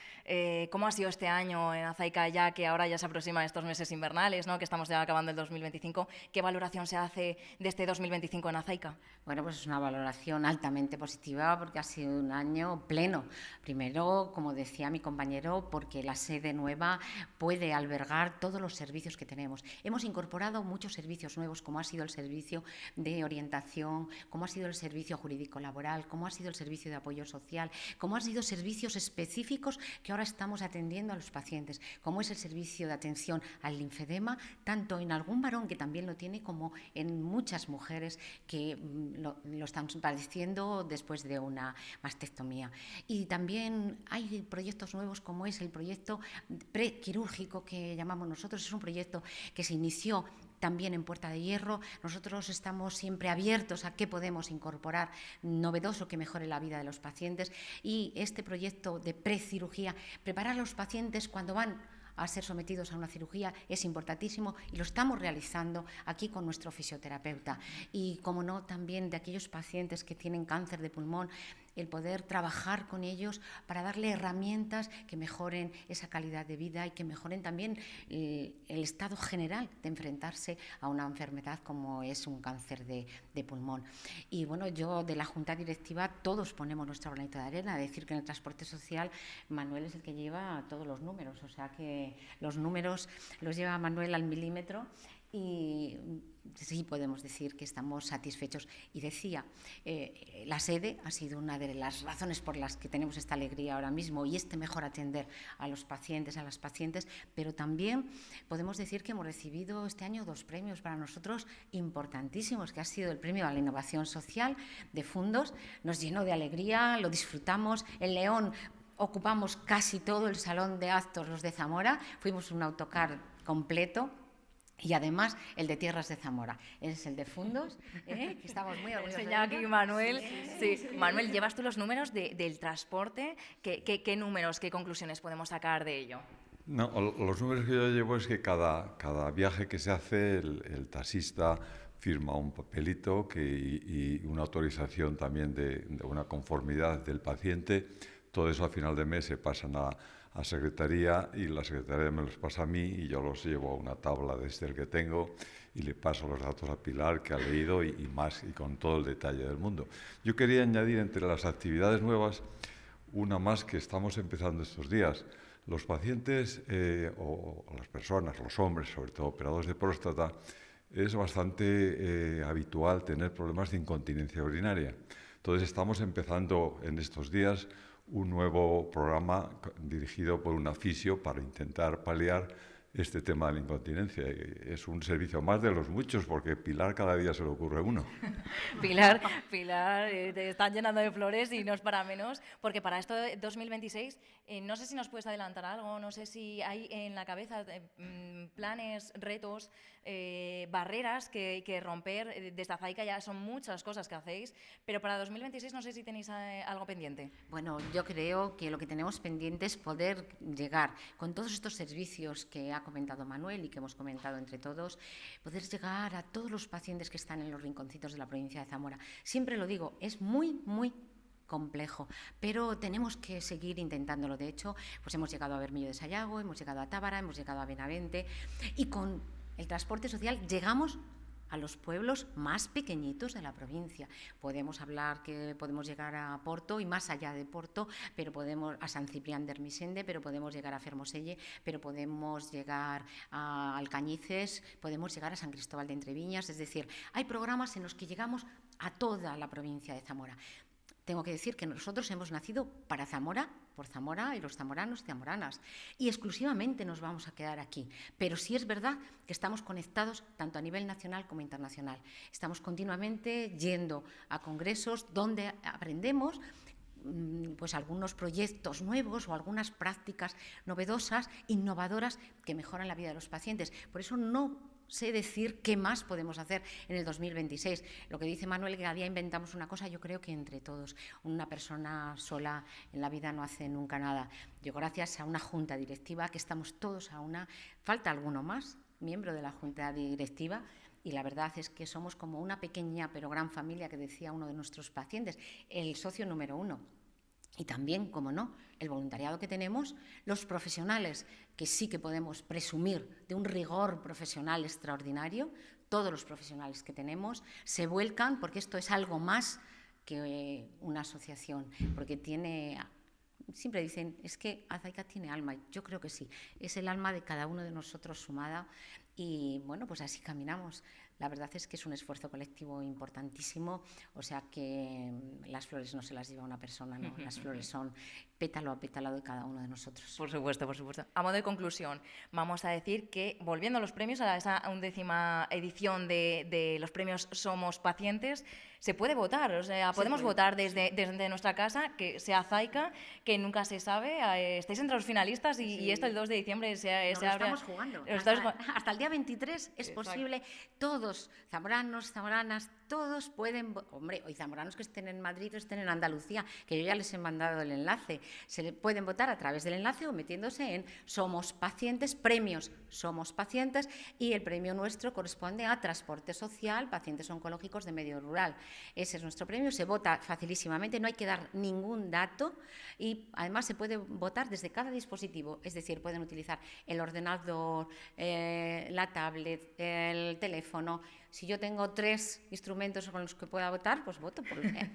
¿Cómo ha sido este año en Zaica, ya que ahora ya se aproximan estos meses invernales, ¿no?, que estamos ya acabando el 2025? ¿Qué valoración se hace de este 2025 en Zaica? Bueno, pues es una valoración altamente positiva, porque ha sido un año pleno. Primero, como decía mi compañero, porque la sede nueva puede albergar todos los servicios que tenemos. Hemos incorporado muchos servicios nuevos, como ha sido el servicio de orientación, como ha sido el servicio jurídico laboral, como ha sido el servicio de apoyo social, como han sido servicios específicos que ahora estamos atendiendo a los pacientes, como es el servicio de atención al linfedema, tanto en algún varón que también lo tiene, como en muchas mujeres que lo están padeciendo después de una mastectomía. Y también hay proyectos nuevos, como es el proyecto prequirúrgico que llamamos nosotros. Es un proyecto que se inició también en Puerta de Hierro. Nosotros estamos siempre abiertos a qué podemos incorporar novedoso que mejore la vida de los pacientes, y este proyecto de precirugía, preparar a los pacientes cuando van a ser sometidos a una cirugía es importantísimo y lo estamos realizando aquí con nuestro fisioterapeuta. Y, como no, también de aquellos pacientes que tienen cáncer de pulmón, el poder trabajar con ellos para darle herramientas que mejoren esa calidad de vida y que mejoren también el estado general de enfrentarse a una enfermedad como es un cáncer de pulmón. Y bueno, yo de la Junta Directiva todos ponemos nuestro granito de arena, decir que en el transporte social Manuel es el que lleva todos los números, o sea que los números los lleva Manuel al milímetro. Y sí podemos decir que estamos satisfechos. Y decía, la sede ha sido una de las razones por las que tenemos esta alegría ahora mismo y este mejor atender a los pacientes, a las pacientes, pero también podemos decir que hemos recibido este año 2 premios para nosotros importantísimos, que ha sido el premio a la innovación social de Fundos. Nos llenó de alegría, lo disfrutamos. En León ocupamos casi todo el salón de actos, los de Zamora, fuimos un autocar completo. Y además el de Tierras de Zamora, es el de Fundos, que estamos muy orgullosos. Enseña aquí Manuel. Sí. Manuel, ¿llevas tú los números del transporte? ¿Qué números, qué conclusiones podemos sacar de ello? No, los números que yo llevo es que cada viaje que se hace, el taxista firma un papelito y una autorización también de una conformidad del paciente. Todo eso a final de mes se pasan a secretaría y la secretaría me los pasa a mí y yo los llevo a una tabla desde el que tengo y le paso los datos a Pilar, que ha leído y más, y con todo el detalle del mundo. Yo quería añadir entre las actividades nuevas una más que estamos empezando estos días. Los pacientes o las personas, los hombres, sobre todo operados de próstata, es bastante habitual tener problemas de incontinencia urinaria. Entonces estamos empezando en estos días un nuevo programa dirigido por una fisio para intentar paliar este tema de la incontinencia. Es un servicio más de los muchos, porque Pilar cada día se le ocurre uno. Pilar, te están llenando de flores y no es para menos, porque para esto de 2026, no sé si nos puedes adelantar algo, no sé si hay en la cabeza planes, retos, barreras que romper. Desde Azaica ya son muchas cosas que hacéis, pero para 2026 no sé si tenéis algo pendiente. Bueno, yo creo que lo que tenemos pendiente es poder llegar con todos estos servicios que ha comentado Manuel y que hemos comentado entre todos, poder llegar a todos los pacientes que están en los rinconcitos de la provincia de Zamora. Siempre lo digo, es muy complejo, pero tenemos que seguir intentándolo. De hecho, pues hemos llegado a Bermillo de Sayago, hemos llegado a Tábara, hemos llegado a Benavente y con el transporte social llegamos a los pueblos más pequeñitos de la provincia. Podemos hablar que podemos llegar a Porto y más allá de Porto, pero podemos a San Ciprián de Ermisende, pero podemos llegar a Fermoselle, pero podemos llegar a Alcañices, podemos llegar a San Cristóbal de Entreviñas. Es decir, hay programas en los que llegamos a toda la provincia de Zamora. Tengo que decir que nosotros hemos nacido para Zamora, por Zamora y los zamoranos y zamoranas, y exclusivamente nos vamos a quedar aquí. Pero sí es verdad que estamos conectados tanto a nivel nacional como internacional. Estamos continuamente yendo a congresos donde aprendemos pues algunos proyectos nuevos o algunas prácticas novedosas, innovadoras, que mejoran la vida de los pacientes. Por eso no sé decir qué más podemos hacer en el 2026. Lo que dice Manuel, que cada día inventamos una cosa, yo creo que entre todos. Una persona sola en la vida no hace nunca nada. Yo, gracias a una junta directiva, que estamos todos a una, falta alguno más, miembro de la junta directiva, y la verdad es que somos como una pequeña pero gran familia, que decía uno de nuestros pacientes, el socio número 1. Y también, como no, el voluntariado que tenemos, los profesionales, que sí que podemos presumir de un rigor profesional extraordinario. Todos los profesionales que tenemos se vuelcan, porque esto es algo más que una asociación, porque tiene... Siempre dicen, es que Azaica tiene alma. Yo creo que sí, es el alma de cada uno de nosotros sumada. Y bueno, pues así caminamos. La verdad es que es un esfuerzo colectivo importantísimo, o sea que las flores no se las lleva una persona, ¿no? Las flores son pétalo a pétalo de cada uno de nosotros. Por supuesto, por supuesto. A modo de conclusión, vamos a decir que, volviendo a los premios, a esa 11ª edición de los premios Somos Pacientes, se puede votar, o sea, podemos votar desde nuestra casa, que sea Azaica, que nunca se sabe, estáis entre los finalistas y esto el 2 de diciembre se abre. Nos lo estamos jugando. Hasta el día 23 es posible. Todos, zamoranos, zamoranas, todos pueden, hombre, hoy zamoranos que estén en Madrid o estén en Andalucía, que yo ya les he mandado el enlace, pueden votar a través del enlace o metiéndose en Somos Pacientes, premios Somos Pacientes, y el premio nuestro corresponde a Transporte Social, Pacientes Oncológicos de Medio Rural. Ese es nuestro premio, se vota facilísimamente, no hay que dar ningún dato y además se puede votar desde cada dispositivo, es decir, pueden utilizar el ordenador, la tablet, el teléfono. Si yo tengo 3 instrumentos con los que pueda votar, pues voto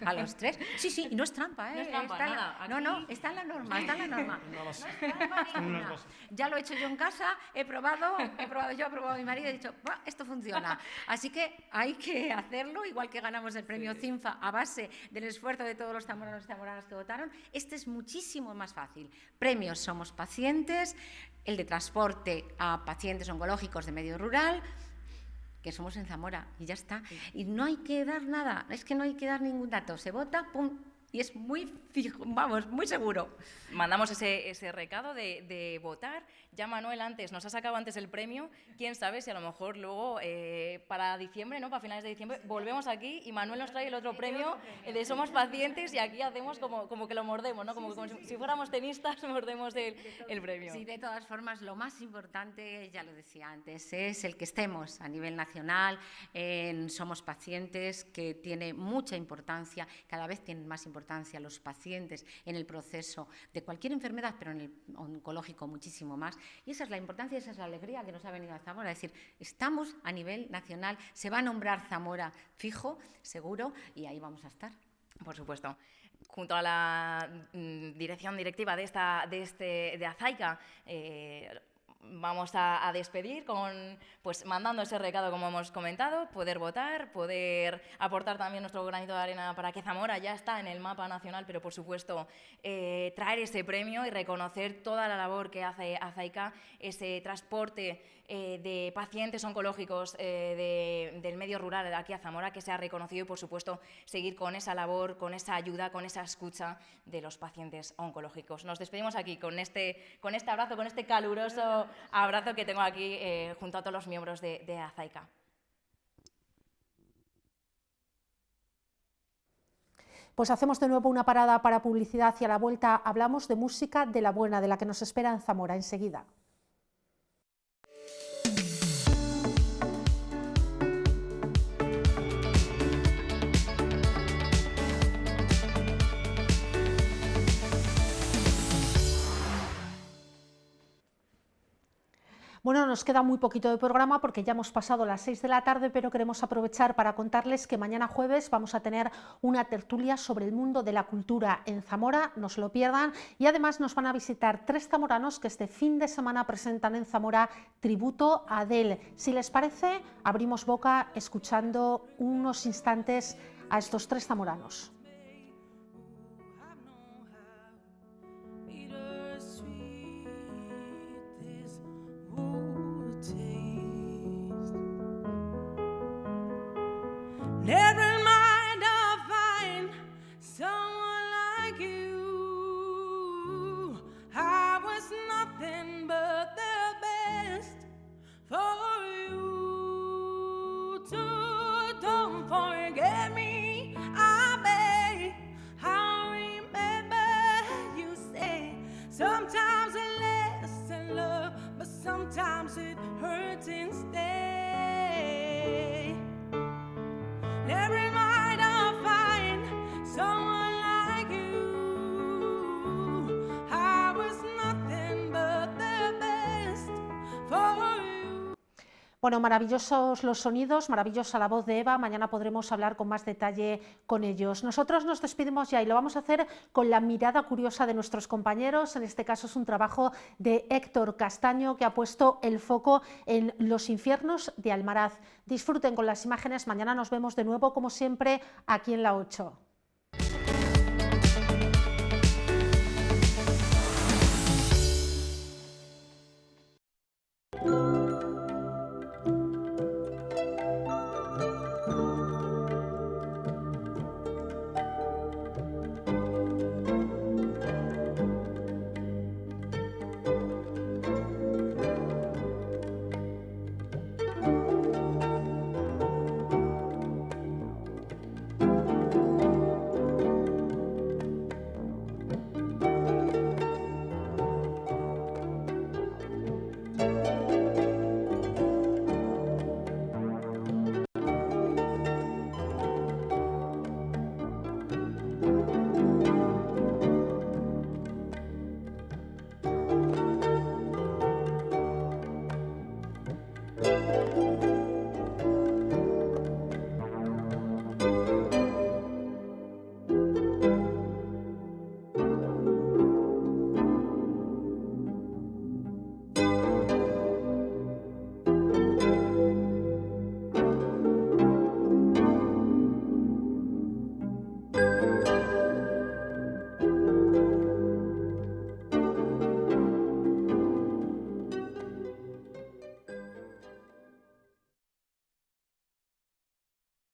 a los 3. Sí, sí, y no es trampa, ¿eh? No es trampa, nada. No, está en la norma, está en la norma. No es trampa ninguna. Ya lo he hecho yo en casa, he probado yo, he probado mi marido, he dicho, esto funciona. Así que hay que hacerlo, igual que ganamos el premio CINFA a base del esfuerzo de todos los zamoranos y zamoranas que votaron. Este es muchísimo más fácil. Premios Somos Pacientes, el de transporte a pacientes oncológicos de medio rural, que somos en Zamora, y ya está. Y no hay que dar nada, es que no hay que dar ningún dato. Se vota, pum, y es muy fijo, vamos, muy seguro. Mandamos ese recado de votar. Ya Manuel nos ha sacado antes el premio. Quién sabe si a lo mejor luego para diciembre, ¿no? Para finales de diciembre, volvemos aquí y Manuel nos trae el otro premio de Somos Pacientes y aquí hacemos como que lo mordemos, ¿no? Como si fuéramos tenistas, mordemos el premio. Sí, de todas formas, lo más importante, ya lo decía antes, es el que estemos a nivel nacional en Somos Pacientes, que tiene mucha importancia, cada vez tienen más importancia los pacientes en el proceso de cualquier enfermedad, pero en el oncológico muchísimo más. Y esa es la importancia, esa es la alegría que nos ha venido a Zamora. Es decir, estamos a nivel nacional, se va a nombrar Zamora fijo, seguro, y ahí vamos a estar. Por supuesto. Junto a la directiva de Azaica, vamos a despedir mandando ese recado, como hemos comentado, poder votar, poder aportar también nuestro granito de arena para que Zamora ya está en el mapa nacional, pero por supuesto traer ese premio y reconocer toda la labor que hace Azaica, ese transporte de pacientes oncológicos del medio rural de aquí a Zamora, que se ha reconocido, y por supuesto seguir con esa labor, con esa ayuda, con esa escucha de los pacientes oncológicos. Nos despedimos aquí con este abrazo, con este caluroso abrazo que tengo aquí junto a todos los miembros de Azaica. Pues hacemos de nuevo una parada para publicidad y a la vuelta hablamos de música de la buena, de la que nos espera en Zamora enseguida. Bueno, nos queda muy poquito de programa porque ya hemos pasado las 6 de la tarde, pero queremos aprovechar para contarles que mañana jueves vamos a tener una tertulia sobre el mundo de la cultura en Zamora, no se lo pierdan, y además nos van a visitar 3 zamoranos que este fin de semana presentan en Zamora tributo a Adele. Si les parece, abrimos boca escuchando unos instantes a estos 3 zamoranos. Never mind, I'll find someone like you. I was nothing but the best for you. Don't forget me, I beg. I'll remember you say sometimes it lasts in love, but sometimes it hurts instead. Never mind, I'll find someone like you. I was nothing but the best for you. Bueno, maravillosos los sonidos, maravillosa la voz de Eva. Mañana podremos hablar con más detalle con ellos. Nosotros nos despedimos ya y lo vamos a hacer con la mirada curiosa de nuestros compañeros. En este caso es un trabajo de Héctor Castaño, que ha puesto el foco en los infiernos de Almaraz. Disfruten con las imágenes. Mañana nos vemos de nuevo, como siempre, aquí en La 8.